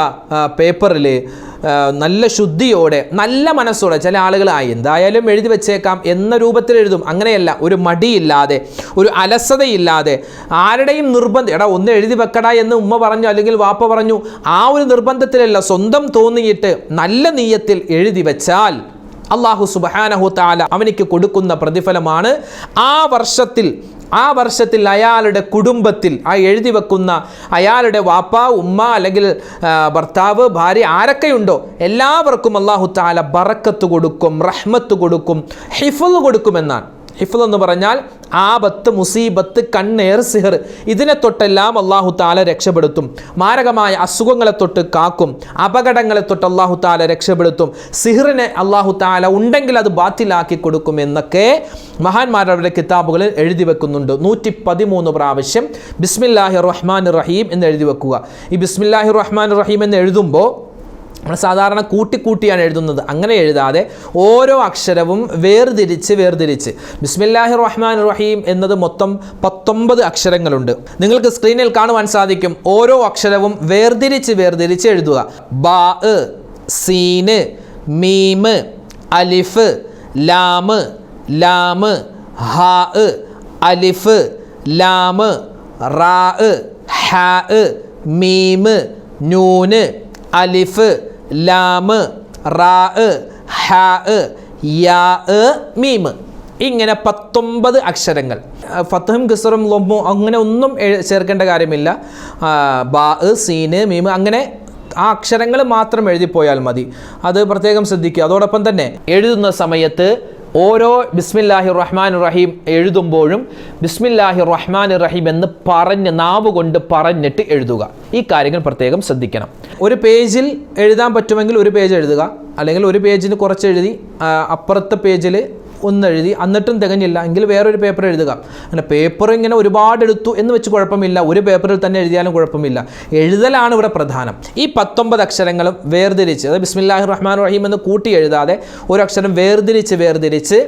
പേപ്പറിൽ നല്ല ശുദ്ധിയോടെ നല്ല മനസ്സോടെ, ചില ആളുകൾ എന്തായാലും എഴുതി വെച്ചേക്കാം എന്ന രൂപത്തിൽ എഴുതും. അങ്ങനെയല്ല, ഒരു മടിയില്ലാതെ, ഒരു അലസതയില്ലാതെ, ആരുടെയും നിർബന്ധം എടാ ഒന്ന് എഴുതി വെക്കടാ എന്ന് ഉമ്മ പറഞ്ഞു അല്ലെങ്കിൽ വാപ്പ പറഞ്ഞു, ആ ഒരു നിർബന്ധത്തിലല്ല, സ്വന്തം തോന്നിയിട്ട് നല്ല നീയത്തിൽ എഴുതി വെച്ചാൽ അല്ലാഹു സുബ്ഹാനഹു തആല അവനിക്ക് കൊടുക്കുന്ന പ്രതിഫലമാണ് ആ വർഷത്തിൽ അയാളുടെ കുടുംബത്തിൽ ആ എഴുതി വെക്കുന്ന അയാളുടെ വാപ്പ ഉമ്മ അല്ലെങ്കിൽ ഭർത്താവ് ഭാര്യ ആരൊക്കെയുണ്ടോ എല്ലാവർക്കും അല്ലാഹു തആല ബറക്കത്ത് കൊടുക്കും, റഹ്മത്ത് കൊടുക്കും, ഹിഫ്ള് കൊടുക്കുമെന്നാണ്. ഹിഫ്ള് എന്ന് പറഞ്ഞാൽ ആപത്ത്, മുസീബത്ത്, കണ്ണേർ, സിഹർ ഇതിനെ തൊട്ടെല്ലാം അല്ലാഹു തആല രക്ഷപ്പെടുത്തും. മാരകമായ അസുഖങ്ങളെ തൊട്ട് കാക്കും, അപകടങ്ങളെ തൊട്ട് അല്ലാഹു തആല രക്ഷപ്പെടുത്തും, സിഹറിനെ അല്ലാഹു തആല ഉണ്ടെങ്കിൽ അത് ബാത്തിലാക്കി കൊടുക്കും എന്നൊക്കെ മഹാന്മാരുടെ കിതാബുകളിൽ എഴുതി വെക്കുന്നുണ്ട്. 113 പ്രാവശ്യം ബിസ്മില്ലാഹിർ റഹ്മാനിർ റഹീം എന്ന് എഴുതി വെക്കുക. ഈ ബിസ്മില്ലാഹിർ റഹ്മാനിർ റഹീം എന്ന് എഴുതുമ്പോൾ നമ്മൾ സാധാരണ കൂട്ടിയാണ് എഴുതുന്നത്. അങ്ങനെ എഴുതാതെ ഓരോ അക്ഷരവും വേർതിരിച്ച് ബിസ്മില്ലാഹിർ റഹ്മാനിർ റഹീം എന്നത് മൊത്തം 19 അക്ഷരങ്ങളുണ്ട്. നിങ്ങൾക്ക് സ്ക്രീനിൽ കാണുവാൻ സാധിക്കും. ഓരോ അക്ഷരവും വേർതിരിച്ച് എഴുതുക. ബാ, സീന്, മീമ്, അലിഫ്, ലാമ്, ഹാ, അലിഫ്, ലാമ്, റാ, ഹാ, മീമ്, നൂന്, അലിഫ്, ലാമ്, റാ, ഹാ, യാ, മീമ്. ഇങ്ങനെ 19 അക്ഷരങ്ങൾ. ഫത്ഹും കിസ്റും ലൊമ്മും അങ്ങനെ ഒന്നും ചേർക്കേണ്ട കാര്യമില്ല. ബാ, സീന്, മീമ് അങ്ങനെ ആ അക്ഷരങ്ങൾ മാത്രം എഴുതിപ്പോയാൽ മതി. അത് പ്രത്യേകം ശ്രദ്ധിക്കുക. അതോടൊപ്പം തന്നെ എഴുതുന്ന സമയത്ത് ഓരോ ബിസ്മില്ലാഹിർ റഹ്മാനിർ റഹീം എഴുതുമ്പോഴും ബിസ്മില്ലാഹിർ റഹ്മാനിർ റഹീം എന്ന് നാവ് കൊണ്ട് പറഞ്ഞിട്ട് എഴുതുക. ഈ കാര്യങ്ങൾ പ്രത്യേകം ശ്രദ്ധിക്കണം. ഒരു പേജിൽ എഴുതാൻ പറ്റുമെങ്കിൽ ഒരു പേജ് എഴുതുക, അല്ലെങ്കിൽ ഒരു പേജിന് കുറച്ച് എഴുതി അപ്പുറത്തെ പേജിൽ ഒന്നെഴുതി, എന്നിട്ടും തികഞ്ഞില്ല എങ്കിൽ വേറൊരു പേപ്പർ എഴുതുക. അങ്ങനെ പേപ്പർ ഇങ്ങനെ ഒരുപാട് എടുത്തു എന്ന് വെച്ച് കുഴപ്പമില്ല, ഒരു പേപ്പറിൽ തന്നെ എഴുതിയാലും കുഴപ്പമില്ല. എഴുതലാണ് ഇവിടെ പ്രധാനം. ഈ 19 അക്ഷരങ്ങളും വേർതിരിച്ച്, അതായത് ബിസ്മില്ലാഹിർ റഹ്മാനിർ റഹീം എന്ന് കൂട്ടി എഴുതാതെ ഒരു അക്ഷരം വേർതിരിച്ച്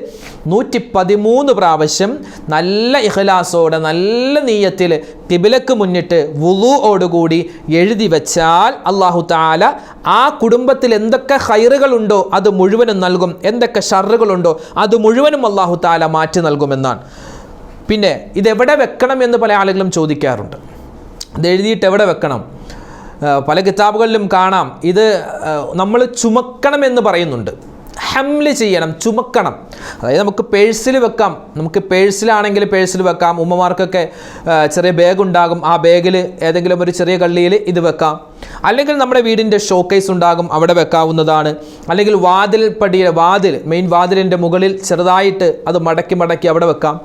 113 പ്രാവശ്യം നല്ല ഇഖ്ലാസോടെ നല്ല നീയത്തിൽ ഖിബിലക്ക് മുന്നിട്ട് വുളൂഓടുകൂടി എഴുതി വെച്ചാൽ അല്ലാഹു തആല ആ കുടുംബത്തിൽ എന്തൊക്കെ ഖൈറുകളുണ്ടോ അത് മുഴുവനും നൽകും, എന്തൊക്കെ ഷർറുകളുണ്ടോ അത് മുഴുവനും അല്ലാഹു തആല മാറ്റി നൽകുമെന്നാണ്. പിന്നെ ഇതെവിടെ വെക്കണം എന്ന് പല ആളുകളും ചോദിക്കാറുണ്ട്. ഇത് എഴുതിയിട്ട് എവിടെ വെക്കണം? പല കിതാബുകളിലും കാണാം ഇത് നമ്മൾ ചുമക്കണമെന്ന് പറയുന്നുണ്ട്. ഹംല് ചെയ്യണം, ചുമക്കണം. അതായത് നമുക്ക് പേഴ്സിൽ വെക്കാം. നമുക്ക് പേഴ്സിലാണെങ്കിൽ പേഴ്സിൽ വെക്കാം. ഉമ്മമാർക്കൊക്കെ ചെറിയ ബാഗ് ഉണ്ടാകും, ആ ബാഗിൽ ഏതെങ്കിലും ഒരു ചെറിയ കള്ളിയിൽ ഇത് വെക്കാം. അല്ലെങ്കിൽ നമ്മുടെ വീടിൻ്റെ ഷോക്കേസ് ഉണ്ടാകും, അവിടെ വെക്കാവുന്നതാണ്. അല്ലെങ്കിൽ മെയിൻ വാതിലിൻ്റെ മുകളിൽ ചെറുതായിട്ട് അത് മടക്കി അവിടെ വെക്കാം.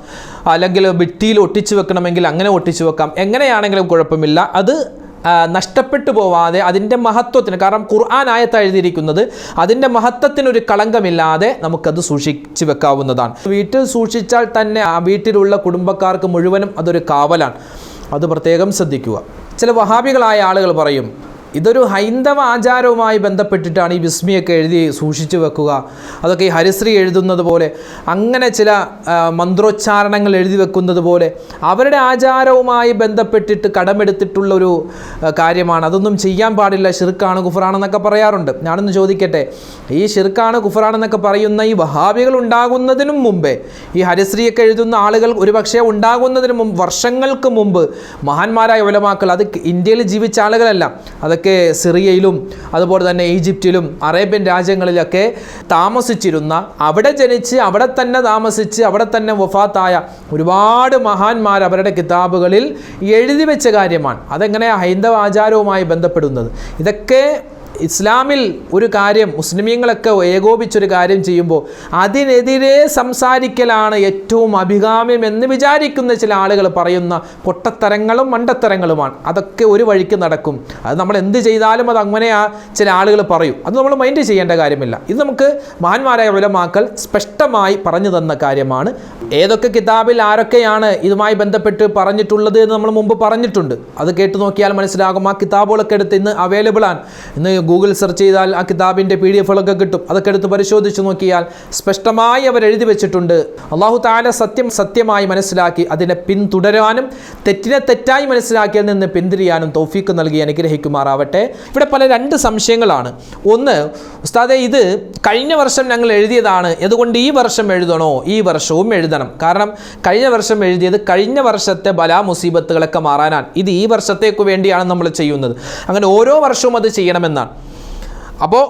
അല്ലെങ്കിൽ ഭിത്തിയിൽ ഒട്ടിച്ച് വെക്കണമെങ്കിൽ അങ്ങനെ ഒട്ടിച്ച് വെക്കാം. എങ്ങനെയാണെങ്കിലും കുഴപ്പമില്ല. അത് നഷ്ടപ്പെട്ടു പോവാതെ അതിൻ്റെ മഹത്വത്തിന്, കാരണം ഖുർആൻ ആയത്ത് എഴുതിയിരിക്കുന്നത് അതിൻ്റെ മഹത്വത്തിനൊരു കളങ്കമില്ലാതെ നമുക്കത് സൂക്ഷിച്ച് വെക്കാവുന്നതാണ്. വീട്ടിൽ സൂക്ഷിച്ചാൽ തന്നെ ആ വീട്ടിലുള്ള കുടുംബക്കാർക്ക് മുഴുവനും അതൊരു കാവലാണ്. അത് പ്രത്യേകം ശ്രദ്ധിക്കുക. ചില വഹാബികളായ ആളുകൾ പറയും ഇതൊരു ഹൈന്ദവ ആചാരവുമായി ബന്ധപ്പെട്ടിട്ടാണ് ഈ ബിസ്മിയൊക്കെ എഴുതി സൂക്ഷിച്ചു വെക്കുക, അതൊക്കെ ഈ ഹരിശ്രീ എഴുതുന്നത് പോലെ, അങ്ങനെ ചില മന്ത്രോച്ചാരണങ്ങൾ എഴുതി വെക്കുന്നത് പോലെ അവരുടെ ആചാരവുമായി ബന്ധപ്പെട്ടിട്ട് കടമെടുത്തിട്ടുള്ളൊരു കാര്യമാണ്. അതൊന്നും ചെയ്യാൻ പാടില്ല, ഷിർക്കാണ്, കുഫറാണെന്നൊക്കെ പറയാറുണ്ട്. ഞാനൊന്ന് ചോദിക്കട്ടെ, ഈ ഷിർക്കാണ്, കുഫറാണെന്നൊക്കെ പറയുന്ന ഈ വഹാബികൾ ഉണ്ടാകുന്നതിനും മുമ്പേ, ഈ ഹരിശ്രീയൊക്കെ എഴുതുന്ന ആളുകൾ ഒരുപക്ഷെ ഉണ്ടാകുന്നതിന് മുമ്പ്, വർഷങ്ങൾക്ക് മുമ്പ് മഹാന്മാരായ ഉലമാക്കൾ, അത് ഇന്ത്യയിൽ ജീവിച്ച ആളുകളല്ല, അതൊക്കെ സിറിയയിലും അതുപോലെ തന്നെ ഈജിപ്തിലും അറേബ്യൻ രാജ്യങ്ങളിലൊക്കെ താമസിച്ചിരുന്ന, അവിടെ ജനിച്ച് അവിടെ തന്നെ താമസിച്ച് അവിടെ തന്നെ വഫാത്തായ ഒരുപാട് മഹാന്മാർ അവരുടെ കിതാബുകളിൽ എഴുതി വെച്ച കാര്യമാണ്. അതെങ്ങനെയാണ് ഹൈന്ദവ ആചാരവുമായി ബന്ധപ്പെടുന്നത്? ഇതൊക്കെ ഇസ്ലാമിൽ ഒരു കാര്യം മുസ്ലിമീങ്ങളൊക്കെ ഏകോപിച്ചൊരു കാര്യം ചെയ്യുമ്പോൾ അതിനെതിരെ സംസാരിക്കലാണ് ഏറ്റവും അഭികാമ്യം എന്ന് വിചാരിക്കുന്ന ചില ആളുകൾ പറയുന്ന പൊട്ടത്തരങ്ങളും മണ്ടത്തരങ്ങളുമാണ്. അതൊക്കെ ഒരു വഴിക്ക് നടക്കും. അത് നമ്മൾ എന്ത് ചെയ്താലും അത് അങ്ങനെ ചില ആളുകൾ പറയും. അത് നമ്മൾ മൈൻഡ് ചെയ്യേണ്ട കാര്യമില്ല. ഇത് നമുക്ക് മഹാന്മാരായ ഉലമാക്കൾ സ്പഷ്ടമായി പറഞ്ഞു തന്ന കാര്യമാണ്. ഏതൊക്കെ കിതാബിൽ ആരൊക്കെയാണ് ഇതുമായി ബന്ധപ്പെട്ട് പറഞ്ഞിട്ടുള്ളത് എന്ന് നമ്മൾ മുമ്പ് പറഞ്ഞിട്ടുണ്ട്. അത് കേട്ട് നോക്കിയാൽ മനസ്സിലാകും. ആ കിതാബുകളൊക്കെ എടുത്ത് ഇന്ന് അവൈലബിൾ ആണ്. ഇന്ന് ഗൂഗിൾ സെർച്ച് ചെയ്താൽ ആ കിതാബിൻ്റെ PDF-കളൊക്കെ കിട്ടും. അതൊക്കെ എടുത്ത് പരിശോധിച്ച് നോക്കിയാൽ സ്പഷ്ടമായി അവർ എഴുതി വെച്ചിട്ടുണ്ട്. അല്ലാഹു തആല സത്യം സത്യമായി മനസ്സിലാക്കി അതിനെ പിന്തുടരാനും തെറ്റിനെ തെറ്റായി മനസ്സിലാക്കിയതിൽ നിന്ന് പിന്തിരിയാനും തൗഫീക്ക് നൽകി അനുഗ്രഹിക്കുമാറാവട്ടെ. ഇവിടെ രണ്ട് സംശയങ്ങളാണ്. ഒന്ന്, ഉസ്താദെ, ഇത് കഴിഞ്ഞ വർഷം ഞങ്ങൾ എഴുതിയതാണ്, അതുകൊണ്ട് ഈ വർഷം എഴുതണോ? ഈ വർഷവും എഴുതണം. കാരണം കഴിഞ്ഞ വർഷം എഴുതിയത് കഴിഞ്ഞ വർഷത്തെ ബലാ മുസീബത്തുകളൊക്കെ മാറാനാണ്. ഇത് ഈ വർഷത്തേക്ക് വേണ്ടിയാണ് നമ്മൾ ചെയ്യുന്നത്. അങ്ങനെ ഓരോ വർഷവും അത് ചെയ്യണമെന്നാണ്. അപ്പോൾ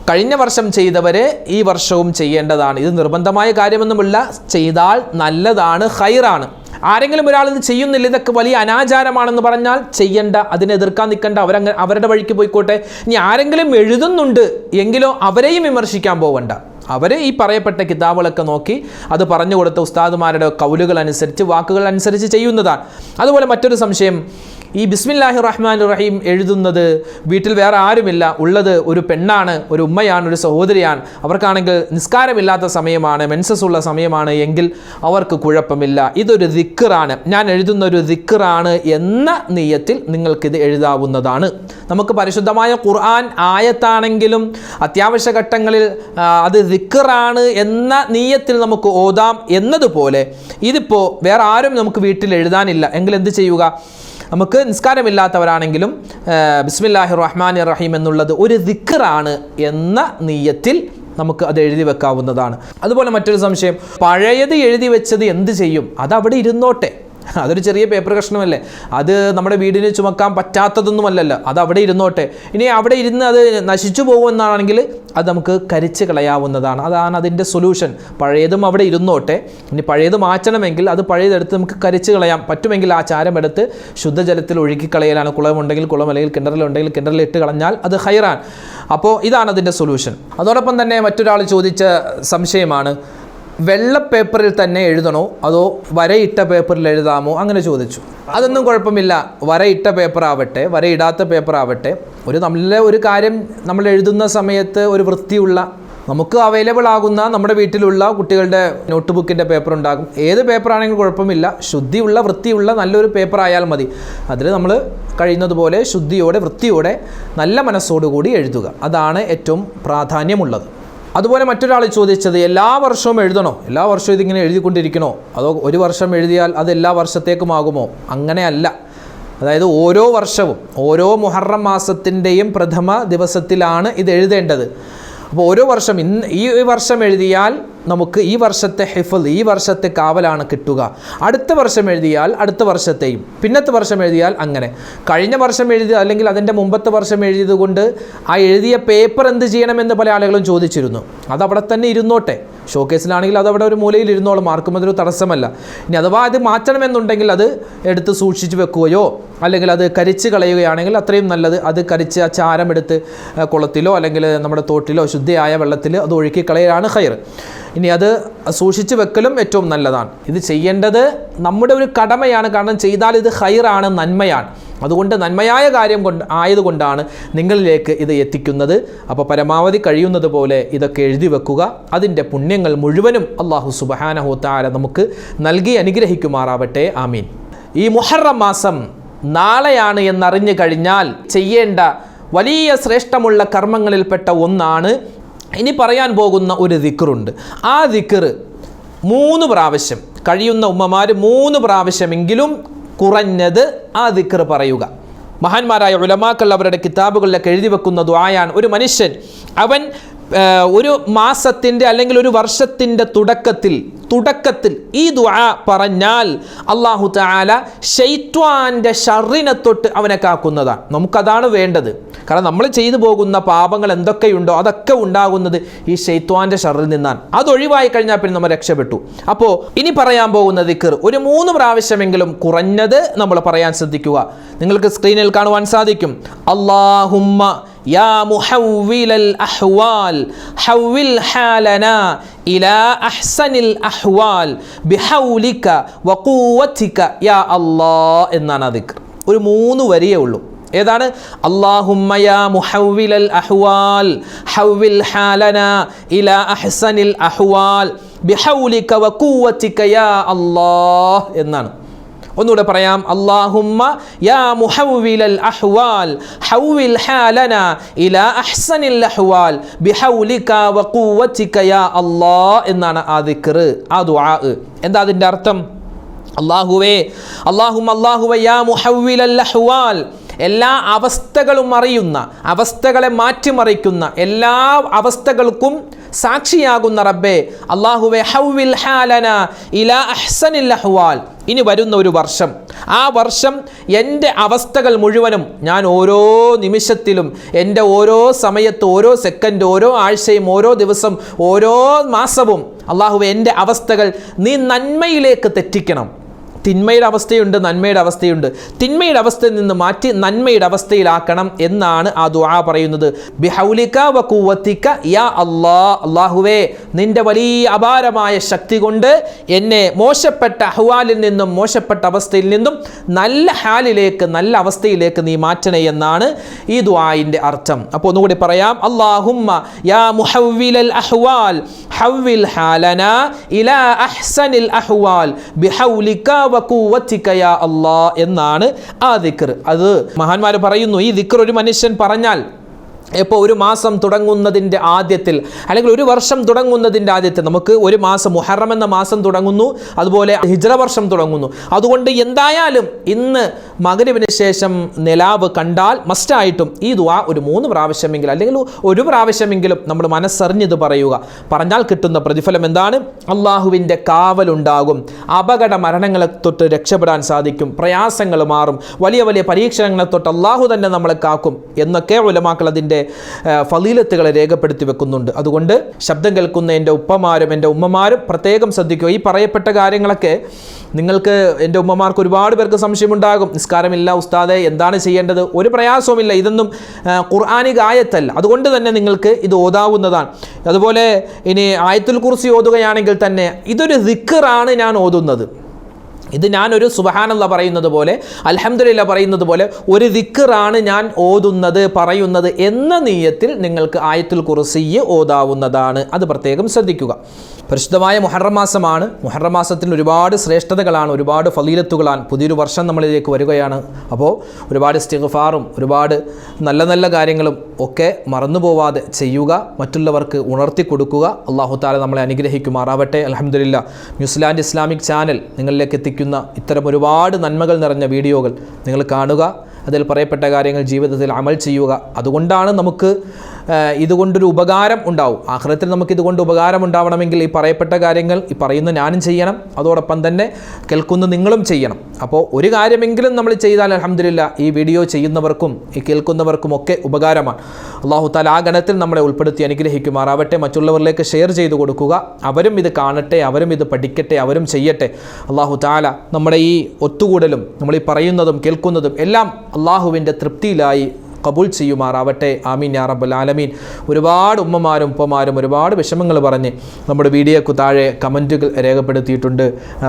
കഴിഞ്ഞ വർഷം ചെയ്തവരെ ഈ വർഷവും ചെയ്യേണ്ടതാണ്. ഇത് നിർബന്ധമായ കാര്യമൊന്നുമില്ല. ചെയ്താൽ നല്ലതാണ്, ഖൈറാണ്. ആരെങ്കിലും ഒരാൾ ഇത് ചെയ്യുന്നില്ല, ഇതൊക്കെ വലിയ അനാചാരമാണെന്ന് പറഞ്ഞാൽ ചെയ്യണ്ട, അതിനെ എതിർക്കാൻ നിൽക്കണ്ട. അവരുടെ വഴിക്ക് പോയിക്കോട്ടെ. ഇനി ആരെങ്കിലും എഴുതുന്നുണ്ട് എങ്കിലോ അവരെയും വിമർശിക്കാൻ പോവണ്ട. അവർ ഈ പറയപ്പെട്ട കിതാബുകളൊക്കെ നോക്കി അത് പറഞ്ഞു കൊടുത്ത ഉസ്താദുമാരുടെ കൗലുകൾ അനുസരിച്ച്, വാക്കുകൾ അനുസരിച്ച് ചെയ്യുന്നതാണ്. അതുപോലെ മറ്റൊരു സംശയം, ഈ ബിസ്മില്ലാഹിർ റഹ്മാനിർ റഹീം എഴുതുന്നത് വീട്ടിൽ വേറെ ആരുമില്ല, ഉള്ളത് ഒരു പെണ്ണാണ്, ഒരു ഉമ്മയാണ്, ഒരു സഹോദരിയാണ്. അവർക്കാണെങ്കിൽ നിസ്കാരമില്ലാത്ത സമയമാണ്, മെൻസസ് ഉള്ള സമയമാണ് എങ്കിൽ അവർക്ക് കുഴപ്പമില്ല. ഇതൊരു ദിക്റാണ്, ഞാൻ എഴുതുന്ന ഒരു ദിക്റാണ് എന്ന നിയ്യത്തിൽ നിങ്ങൾക്കിത് എഴുതാവുന്നതാണ്. നമുക്ക് പരിശുദ്ധമായ ഖുർആൻ ആയത്താണെങ്കിലും അത്യാവശ്യ ഘട്ടങ്ങളിൽ അത് ദിക്റാണ് എന്ന നിയ്യത്തിൽ നമുക്ക് ഓതാം എന്നതുപോലെ ഇതിപ്പോൾ വേറെ ആരും നമുക്ക് വീട്ടിൽ എഴുതാനില്ല എങ്കിൽ എന്ത് ചെയ്യുക? നമുക്ക് നിസ്കാരമില്ലാത്തവരാണെങ്കിലും ബിസ്മില്ലാഹിർ റഹ്മാനിർ റഹീം എന്നുള്ളത് ഒരു ദിക്റാണ് എന്ന നിയ്യത്തിൽ നമുക്ക് അത് എഴുതി വെക്കാവുന്നതാണ്. അതുപോലെ മറ്റൊരു സംശയം, പഴയത് എഴുതി വെച്ചത് എന്ത് ചെയ്യും? അത് അവിടെ ഇരുന്നോട്ടെ. അതൊരു ചെറിയ പേപ്പർ കഷ്ണമല്ലേ, അത് നമ്മുടെ വീടിന് ചുമക്കാൻ പറ്റാത്തതൊന്നുമല്ലല്ലോ, അത് അവിടെ ഇരുന്നോട്ടെ. ഇനി അവിടെ ഇരുന്ന് അത് നശിച്ചു പോകുമെന്നാണെങ്കിൽ അത് നമുക്ക് കരിച്ച് കളയാവുന്നതാണ്. അതാണ് അതിൻ്റെ സൊല്യൂഷൻ. പഴയതും അവിടെ ഇരുന്നോട്ടെ. ഇനി പഴയത് മാറ്റണമെങ്കിൽ അത് പഴയതെടുത്ത് നമുക്ക് കരിച്ച് കളയാം. പറ്റുമെങ്കിൽ ആ ചാരം എടുത്ത് ശുദ്ധജലത്തിൽ ഒഴുക്കിക്കളയലാണ്. കുളമുണ്ടെങ്കിൽ കുളം, അല്ലെങ്കിൽ കിണറിലുണ്ടെങ്കിൽ കിണറിൽ ഇട്ട് കളഞ്ഞാൽ അത് ഖൈറാൻ. അപ്പോൾ ഇതാണ് അതിൻ്റെ സൊല്യൂഷൻ. അതോടൊപ്പം തന്നെ മറ്റൊരാൾ ചോദിച്ച സംശയമാണ്, വെള്ള പേപ്പറിൽ തന്നെ എഴുതണോ അതോ വരയിട്ട പേപ്പറിൽ എഴുതാമോ? അങ്ങനെ ചോദിച്ചു. അതൊന്നും കുഴപ്പമില്ല. വരയിട്ട പേപ്പറാവട്ടെ, വരയിടാത്ത പേപ്പറാവട്ടെ, ഒരു കാര്യം നമ്മൾ എഴുതുന്ന സമയത്ത് ഒരു വൃത്തിയുള്ള, നമുക്ക് അവൈലബിൾ ആകുന്ന നമ്മുടെ വീട്ടിലുള്ള കുട്ടികളുടെ നോട്ട് ബുക്കിൻ്റെ പേപ്പർ ഉണ്ടാകും. ഏത് പേപ്പറാണെങ്കിലും കുഴപ്പമില്ല. ശുദ്ധിയുള്ള, വൃത്തിയുള്ള നല്ലൊരു പേപ്പർ ആയാൽ മതി. അതിൽ നമ്മൾ കഴിയുന്നതുപോലെ ശുദ്ധിയോടെ, വൃത്തിയോടെ, നല്ല മനസ്സോടുകൂടി എഴുതുക. അതാണ് ഏറ്റവും പ്രാധാന്യമുള്ളത്. അതുപോലെ മറ്റൊരാൾ ചോദിച്ചത്, എല്ലാ വർഷവും എഴുതണോ? എല്ലാ വർഷവും ഇതിങ്ങനെ എഴുതിക്കൊണ്ടിരിക്കണോ? അതോ ഒരു വർഷം എഴുതിയാൽ അത് എല്ലാ വർഷത്തേക്കുമാകുമോ? അങ്ങനെയല്ല. അതായത് ഓരോ വർഷവും, ഓരോ മുഹറം മാസത്തിൻ്റെയും പ്രഥമ ദിവസത്തിലാണ് ഇത് എഴുതേണ്ടത്. അപ്പോൾ ഓരോ വർഷം, ഈ വർഷം എഴുതിയാൽ നമുക്ക് ഈ വർഷത്തെ ഹിഫ്ള്, ഈ വർഷത്തെ കാവലാണ് കിട്ടുക. അടുത്ത വർഷം എഴുതിയാൽ അടുത്ത വർഷത്തെയും, പിന്നത്തെ വർഷം എഴുതിയാൽ അങ്ങനെ. കഴിഞ്ഞ വർഷം എഴുതി അല്ലെങ്കിൽ അതിൻ്റെ മുമ്പത്തെ വർഷം എഴുതിയത് കൊണ്ട് ആ എഴുതിയ പേപ്പർ എന്ത് ചെയ്യണമെന്ന് പല ആളുകളും ചോദിച്ചിരുന്നു. അതവിടെ തന്നെ ഇരുന്നോട്ടെ. ഷോക്കേസിലാണെങ്കിൽ അതവിടെ ഒരു മൂലയിൽ ഇരുന്നോളും, മാർക്കും അതൊരു തടസ്സമല്ല. ഇനി അഥവാ അത് മാറ്റണമെന്നുണ്ടെങ്കിൽ അത് എടുത്ത് സൂക്ഷിച്ച് വെക്കുകയോ അല്ലെങ്കിൽ അത് കരിച്ച് കളയുകയാണെങ്കിൽ അത്രയും നല്ലത്. അത് കരിച്ച് ആ ചാരം എടുത്ത് കുളത്തിലോ അല്ലെങ്കിൽ നമ്മുടെ തോട്ടിലോ ശുദ്ധിയായ വെള്ളത്തിൽ അത് ഒഴുക്കി കളയാണ് ഖൈർ. ഇനി അത് സൂക്ഷിച്ച് വെക്കലും ഏറ്റവും നല്ലതാണ്. ഇത് ചെയ്യേണ്ടത് നമ്മുടെ ഒരു കടമയാണ്. കാരണം ചെയ്താൽ ഇത് ഖൈറാണ്, നന്മയാണ്. അതുകൊണ്ട് നന്മയായ കാര്യം ആയതുകൊണ്ടാണ് നിങ്ങളിലേക്ക് ഇത് എത്തിക്കുന്നത്. അപ്പോൾ പരമാവധി കഴിയുന്നത് പോലെ ഇതൊക്കെ എഴുതി വെക്കുക. അതിൻ്റെ പുണ്യങ്ങൾ മുഴുവനും അല്ലാഹു സുബ്ഹാനഹു തആല നമുക്ക് നൽകി അനുഗ്രഹിക്കുമാറാവട്ടെ. ആമീൻ. ഈ മുഹറം മാസം നാളെയാണ് എന്നറിഞ്ഞു കഴിഞ്ഞാൽ ചെയ്യേണ്ട വലിയ ശ്രേഷ്ഠമുള്ള കർമ്മങ്ങളിൽപ്പെട്ട ഒന്നാണ് ഇനി പറയാൻ പോകുന്ന ഒരു ദിക്റുണ്ട്. ആ ദിക്ർ 3 പ്രാവശ്യം, കഴിയുന്ന ഉമ്മമാർ 3 പ്രാവശ്യമെങ്കിലും കുറഞ്ഞത് ആ ദിക്ർ പറയുക. മഹാന്മാരായ ഉലമാക്കൾ അവരുടെ കിതാബുകളിലൊക്കെ എഴുതി വെക്കുന്ന ദുആയാണ്. ഒരു മനുഷ്യൻ അവൻ ഒരു മാസത്തിൻ്റെ അല്ലെങ്കിൽ ഒരു വർഷത്തിൻ്റെ തുടക്കത്തിൽ ഈ ദുആ പറഞ്ഞാൽ അല്ലാഹു തആല ശൈത്വാൻ്റെ ശർറിനെ തൊട്ട് അവനെ കാക്കുന്നതാണ്. നമുക്കതാണ് വേണ്ടത്. കാരണം നമ്മൾ ചെയ്തു പോകുന്ന പാപങ്ങൾ എന്തൊക്കെയുണ്ടോ അതൊക്കെ ഉണ്ടാകുന്നത് ഈ ശൈത്വാൻ്റെ ശർറിൽ നിന്നാണ്. അതൊഴിവായി കഴിഞ്ഞാൽ പിന്നെ നമ്മൾ രക്ഷപ്പെട്ടു. അപ്പോൾ ഇനി പറയാൻ പോകുന്ന ദിക്ർ ഒരു 3 പ്രാവശ്യമെങ്കിലും കുറഞ്ഞത് നമ്മൾ പറയാൻ ശ്രദ്ധിക്കുക. നിങ്ങൾക്ക് സ്ക്രീനിൽ കാണുവാൻ സാധിക്കും. അല്ലാഹുമ്മ യാ മുഹവ്വിലൽ അഹ്വാൽ ഹവ്വിൽ ഹാലനാ ഇലാ അഹ്സനിൽ അഹ്വാൽ ബിഹൗലിക വഖുവതിക യാ അല്ലാഹ് എന്നാണ് ആ ദിക്ർ. ഒരു 3 വരിയേ ഉള്ളൂ. ഏതാണ്? അല്ലാഹുമ്മ യാ മുഹവ്വിലൽ അഹ്വാൽ ഹവ്വിൽ ഹാലനാ ഇലാ അഹ്സനിൽ അഹ്വാൽ ബിഹൗലിക വഖുവതിക യാ അല്ലാഹ് എന്നാണ്. ഒന്നുകൂടെ പറയാം. അല്ലാഹുമ്മ യാ മുഹവ്വിലൽ അഹ്വാൽ ഹവ്വിൽ ഹാലനാ ഇലാ അഹ്സനിൽ അഹ്വാൽ ബിഹൗലിക വഖുവതിക യാ അല്ലാഹ് എന്നാണ് ആ ദിക്ർ, ആ ദുആ. എന്താ അതിൻ്റെ അർത്ഥം? അല്ലാഹുവേ യാ മുഹവ്വിലൽ അഹ്വാൽ, എല്ലാ അവസ്ഥകളും അറിയുന്ന, അവസ്ഥകളെ മാറ്റിമറിക്കുന്ന, എല്ലാ അവസ്ഥകൾക്കും സാക്ഷിയാകുന്ന റബ്ബേ അല്ലാഹുവേ, ഹവ്വിൽ ഹാലന ഇലാ അഹ്സനിൽ അഹ്വാൽ, ഇനി വരുന്ന ഒരു വർഷം, ആ വർഷം എൻ്റെ അവസ്ഥകൾ മുഴുവനും ഞാൻ ഓരോ നിമിഷത്തിലും, എൻ്റെ ഓരോ സമയത്ത്, ഓരോ സെക്കൻഡ്, ഓരോ ആഴ്ചയും, ഓരോ ദിവസം, ഓരോ മാസവും അല്ലാഹുവേ എൻ്റെ അവസ്ഥകൾ നീ നന്മയിലേക്ക് തെറ്റിക്കണം. തിന്മയുടെ അവസ്ഥയുണ്ട്, നന്മയുടെ അവസ്ഥയുണ്ട്. തിന്മയുടെ അവസ്ഥയിൽ നിന്ന് മാറ്റി നന്മയുടെ അവസ്ഥയിലാക്കണം എന്നാണ് ആ ദുആ പറയുന്നത്. ബിഹൗലിക വഖുവതിക യാ അല്ലാഹ്, അല്ലാഹുവേ നിന്റെ വലിയ അപാരമായ ശക്തി കൊണ്ട് എന്നെ മോശപ്പെട്ട അഹ്വാലിൽ നിന്നും, മോശപ്പെട്ട അവസ്ഥയിൽ നിന്നും നല്ല ഹാലിലേക്ക്, നല്ല അവസ്ഥയിലേക്ക് നീ മാറ്റണേ എന്നാണ് ഈ ദുആയിൻ്റെ അർത്ഥം. അപ്പോൾ ഒന്നുകൂടി പറയാം. അല്ലാഹുമ്മ യാ മുഹവ്വിലൽ അഹ്വാൽ ഹവ്വിൽ ഹാലനാ ഇലാ അഹ്സനിൽ അഹ്വാൽ ബിഹൗലിക വഖുവതിക യാ അല്ലാഹ് എന്നാണ് ആ ദിക്ർ. അത് മഹാന്മാർ പറയുന്നു, ഈ ദിക്ർ ഒരു മനുഷ്യൻ പറഞ്ഞാൽ ഇപ്പോൾ ഒരു മാസം തുടങ്ങുന്നതിൻ്റെ ആദ്യത്തിൽ, അല്ലെങ്കിൽ ഒരു വർഷം തുടങ്ങുന്നതിൻ്റെ ആദ്യത്തിൽ, നമുക്ക് ഒരു മാസം മുഹറം എന്ന മാസം തുടങ്ങുന്നു, അതുപോലെ ഹിജ്റ വർഷം തുടങ്ങുന്നു. അതുകൊണ്ട് എന്തായാലും ഇന്ന് മഗ്‌രിബിന് ശേഷം നിലാവ് കണ്ടാൽ മസ്റ്റായിട്ടും ഈ ദുആ ഒരു 3 പ്രാവശ്യമെങ്കിലും, അല്ലെങ്കിൽ ഒരു പ്രാവശ്യമെങ്കിലും നമ്മൾ മനസ്സറിഞ്ഞത് പറയുക. പറഞ്ഞാൽ കിട്ടുന്ന പ്രതിഫലം എന്താണ്? അള്ളാഹുവിൻ്റെ കാവലുണ്ടാകും, അപകട മരണങ്ങളെ തൊട്ട് രക്ഷപ്പെടാൻ സാധിക്കും, പ്രയാസങ്ങൾ മാറും, വലിയ വലിയ പരീക്ഷണങ്ങളെ തൊട്ട് അള്ളാഹു തന്നെ നമ്മളെ കാക്കും എന്നൊക്കെ ഉലമാക്കൾ അതിൻ്റെ ഫളീലത്തുകളെ രേഖപ്പെടുത്തി വെക്കുന്നുണ്ട്. അതുകൊണ്ട് ശബ്ദം കേൾക്കുന്ന എൻ്റെ ഉപ്പമാരും എൻ്റെ ഉമ്മമാരും പ്രത്യേകം ശ്രദ്ധിക്കുക. ഈ പറയപ്പെട്ട കാര്യങ്ങളൊക്കെ നിങ്ങൾക്ക്, എൻ്റെ ഉമ്മമാർക്ക് ഒരുപാട് പേർക്ക് സംശയമുണ്ടാകും. നിസ്കാരമില്ല ഉസ്താദെ, എന്താണ് ചെയ്യേണ്ടത്? ഒരു പ്രയാസവുമില്ല, ഇതൊന്നും ഖുർആനിക ആയത്തല്ല. അതുകൊണ്ട് തന്നെ നിങ്ങൾക്ക് ഇത് ഓതാവുന്നതാണ്. അതുപോലെ ഇനി ആയത്തുൽ കുർസി ഓതുകയാണെങ്കിൽ തന്നെ ഇതൊരു ദിക്റാണ് ഞാൻ ഓതുന്നത്. ഇത് ഞാനൊരു സുബ്ഹാനല്ലാഹ് പറയുന്നത് പോലെ, അൽഹംദുലില്ലാഹ് പറയുന്നത് പോലെ ഒരു ദിക്റാണ് ഞാൻ ഓതുന്നത്, പറയുന്നത് എന്ന നിയ്യത്തിൽ നിങ്ങൾക്ക് ആയത്തുൽ കുർസി ഓതാവുന്നതാണ്. അത് പ്രത്യേകം ശ്രദ്ധിക്കുക. പരിശുദ്ധമായ മുഹറം മാസമാണ്. മുഹറം മാസത്തിൽ ഒരുപാട് ശ്രേഷ്ഠതകളാണ്, ഒരുപാട് ഫളീലത്തുകളാണ്. പുതിയൊരു വർഷം നമ്മളിലേക്ക് വരികയാണ്. അപ്പോൾ ഒരുപാട് ഇസ്തിഗ്ഫാറും ഒരുപാട് നല്ല നല്ല കാര്യങ്ങളും ഒക്കെ മറന്നു പോവാതെ ചെയ്യുക, മറ്റുള്ളവർക്ക് ഉണർത്തി കൊടുക്കുക. അല്ലാഹു തആല നമ്മളെ അനുഗ്രഹിക്കുമാറാവട്ടെ. അൽഹംദുലില്ലാഹ് ന്യൂസിലാൻഡ് ഇസ്ലാമിക് ചാനൽ നിങ്ങളിലേക്ക് എത്തിക്കുന്ന ഇത്തരം ഒരുപാട് നന്മകൾ നിറഞ്ഞ വീഡിയോകൾ നിങ്ങൾ കാണുക, അതിൽ പറയപ്പെട്ട കാര്യങ്ങൾ ജീവിതത്തിൽ അമൽ ചെയ്യുക. അതുകൊണ്ടാണ് നമുക്ക് ഇതുകൊണ്ടൊരു ഉപകാരം ഉണ്ടാവും. ആഖിറത്തിൽ നമുക്ക് ഇതുകൊണ്ട് ഉപകാരം ഉണ്ടാവണമെങ്കിൽ ഈ പറയപ്പെട്ട കാര്യങ്ങൾ ഈ പറയുന്ന ഞാനും ചെയ്യണം, അതോടൊപ്പം തന്നെ കേൾക്കുന്ന നിങ്ങളും ചെയ്യണം. അപ്പോൾ ഒരു കാര്യമെങ്കിലും നമ്മൾ ചെയ്താൽ അൽഹംദുലില്ലാഹ് ഈ വീഡിയോ ചെയ്യുന്നവർക്കും ഈ കേൾക്കുന്നവർക്കും ഒക്കെ ഉപകാരമാണ്. അല്ലാഹു തആല ആ ഗണത്തിൽ നമ്മളെ ഉൾപ്പെടുത്തി അനുഗ്രഹിക്കുമാറാവട്ടെ. മറ്റുള്ളവരിലേക്ക് ഷെയർ ചെയ്തു കൊടുക്കുക, അവരും ഇത് കാണട്ടെ, അവരും ഇത് പഠിക്കട്ടെ, അവരും ചെയ്യട്ടെ. അല്ലാഹു തആല നമ്മുടെ ഈ ഒത്തുകൂടലും നമ്മൾ ഈ പറയുന്നതും കേൾക്കുന്നതും എല്ലാം അള്ളാഹുവിൻ്റെ തൃപ്തിയിലായി കബൂൽ ചെയ്യുമാറാവട്ടെ. ആമീൻ യാ റബ്ബൽ ആലമീൻ. ഒരുപാട് ഉമ്മമാരും ഉപ്പമാരും ഒരുപാട് വിഷമങ്ങൾ പറഞ്ഞ് നമ്മുടെ വീഡിയോക്ക് താഴെ കമൻറ്റുകൾ രേഖപ്പെടുത്തിയിട്ടുണ്ട്.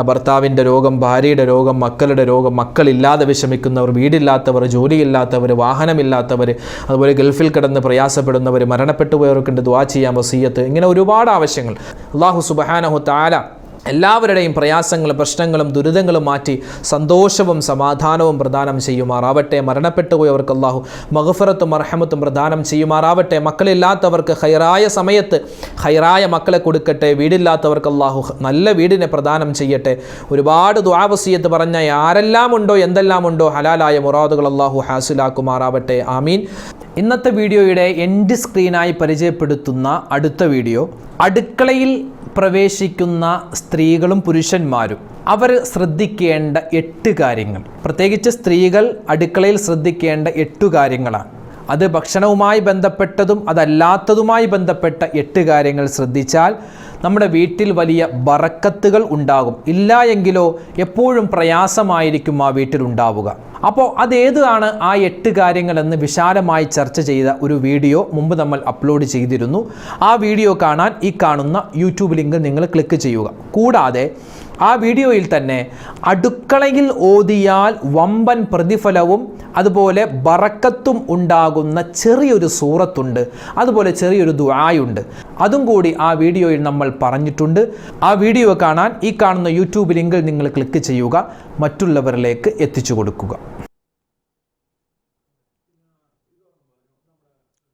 ഭർത്താവിൻ്റെ രോഗം, ഭാര്യയുടെ രോഗം, മക്കളുടെ രോഗം, മക്കളില്ലാതെ വിഷമിക്കുന്നവർ, വീടില്ലാത്തവർ, ജോലിയില്ലാത്തവർ, വാഹനമില്ലാത്തവർ, അതുപോലെ ഗൾഫിൽ കിടന്ന് പ്രയാസപ്പെടുന്നവർ, മരണപ്പെട്ടു പോയവർക്കുണ്ട് ദുആ ചെയ്യാൻ വസിയത്ത്, ഇങ്ങനെ ഒരുപാട് ആവശ്യങ്ങൾ. അല്ലാഹു സുബ്ഹാനഹു തആല എല്ലാവരുടെയും പ്രയാസങ്ങളും പ്രശ്നങ്ങളും ദുരിതങ്ങളും മാറ്റി സന്തോഷവും സമാധാനവും പ്രദാനം ചെയ്യുമാറാവട്ടെ. മരണപ്പെട്ടു പോയവർക്ക് അല്ലാഹു മഗ്ഫിറത്തും മർഹമത്തും പ്രദാനം ചെയ്യുമാറാവട്ടെ. മക്കളില്ലാത്തവർക്ക് ഖൈറായ സമയത്ത് ഖൈറായ മക്കളെ കൊടുക്കട്ടെ. വീടില്ലാത്തവർക്ക് അല്ലാഹു നല്ല വീടിനെ പ്രദാനം ചെയ്യട്ടെ. ഒരുപാട് ദുആ വസിയത്ത് പറഞ്ഞ ആരെല്ലാം ഉണ്ടോ എന്തെല്ലാം ഉണ്ടോ ഹലാലായ മുറാദുകൾ അല്ലാഹു ഹാസിലാക്കുമാറാവട്ടെ. ആമീൻ. ഇന്നത്തെ വീഡിയോയുടെ എൻഡ് സ്ക്രീനായി പരിചയപ്പെടുത്തുന്ന അടുത്ത വീഡിയോ, അടുക്കളയിൽ പ്രവേശിക്കുന്ന സ്ത്രീകളും പുരുഷന്മാരും അവർ ശ്രദ്ധിക്കേണ്ട 8 കാര്യങ്ങൾ. പ്രത്യേകിച്ച് സ്ത്രീകൾ അടുക്കളയിൽ ശ്രദ്ധിക്കേണ്ട 8 കാര്യങ്ങളാണ്. അത് ഭക്ഷണവുമായി ബന്ധപ്പെട്ടതും അതല്ലാത്തതുമായി ബന്ധപ്പെട്ട 8 കാര്യങ്ങൾ ശ്രദ്ധിച്ചാൽ നമ്മുടെ വീട്ടിൽ വലിയ ബറക്കത്തുകൾ ഉണ്ടാകും. ഇല്ല എങ്കിലോ എപ്പോഴും പ്രയാസമായിരിക്കും ആ വീട്ടിലുണ്ടാവുക. അപ്പോൾ അതേതാണ് ആ 8 കാര്യങ്ങളെന്ന് വിശാലമായി ചർച്ച ചെയ്ത ഒരു വീഡിയോ മുമ്പ് നമ്മൾ അപ്ലോഡ് ചെയ്തിരുന്നു. ആ വീഡിയോ കാണാൻ ഈ കാണുന്ന യൂട്യൂബ് ലിങ്ക് നിങ്ങൾ ക്ലിക്ക് ചെയ്യുക. കൂടാതെ ആ വീഡിയോയിൽ തന്നെ അടുക്കളയിൽ ഓതിയാൽ വമ്പൻ പ്രതിഫലവും അതുപോലെ ബറക്കത്തും ഉണ്ടാകുന്ന ചെറിയൊരു സൂറത്തുണ്ട്, അതുപോലെ ചെറിയൊരു ദുആയുണ്ട്. അതും കൂടി ആ വീഡിയോയിൽ നമ്മൾ പറഞ്ഞിട്ടുണ്ട്. ആ വീഡിയോ കാണാൻ ഈ കാണുന്ന യൂട്യൂബ് ലിങ്കിൽ നിങ്ങൾ ക്ലിക്ക് ചെയ്യുക, മറ്റുള്ളവരിലേക്ക് എത്തിച്ചു കൊടുക്കുക.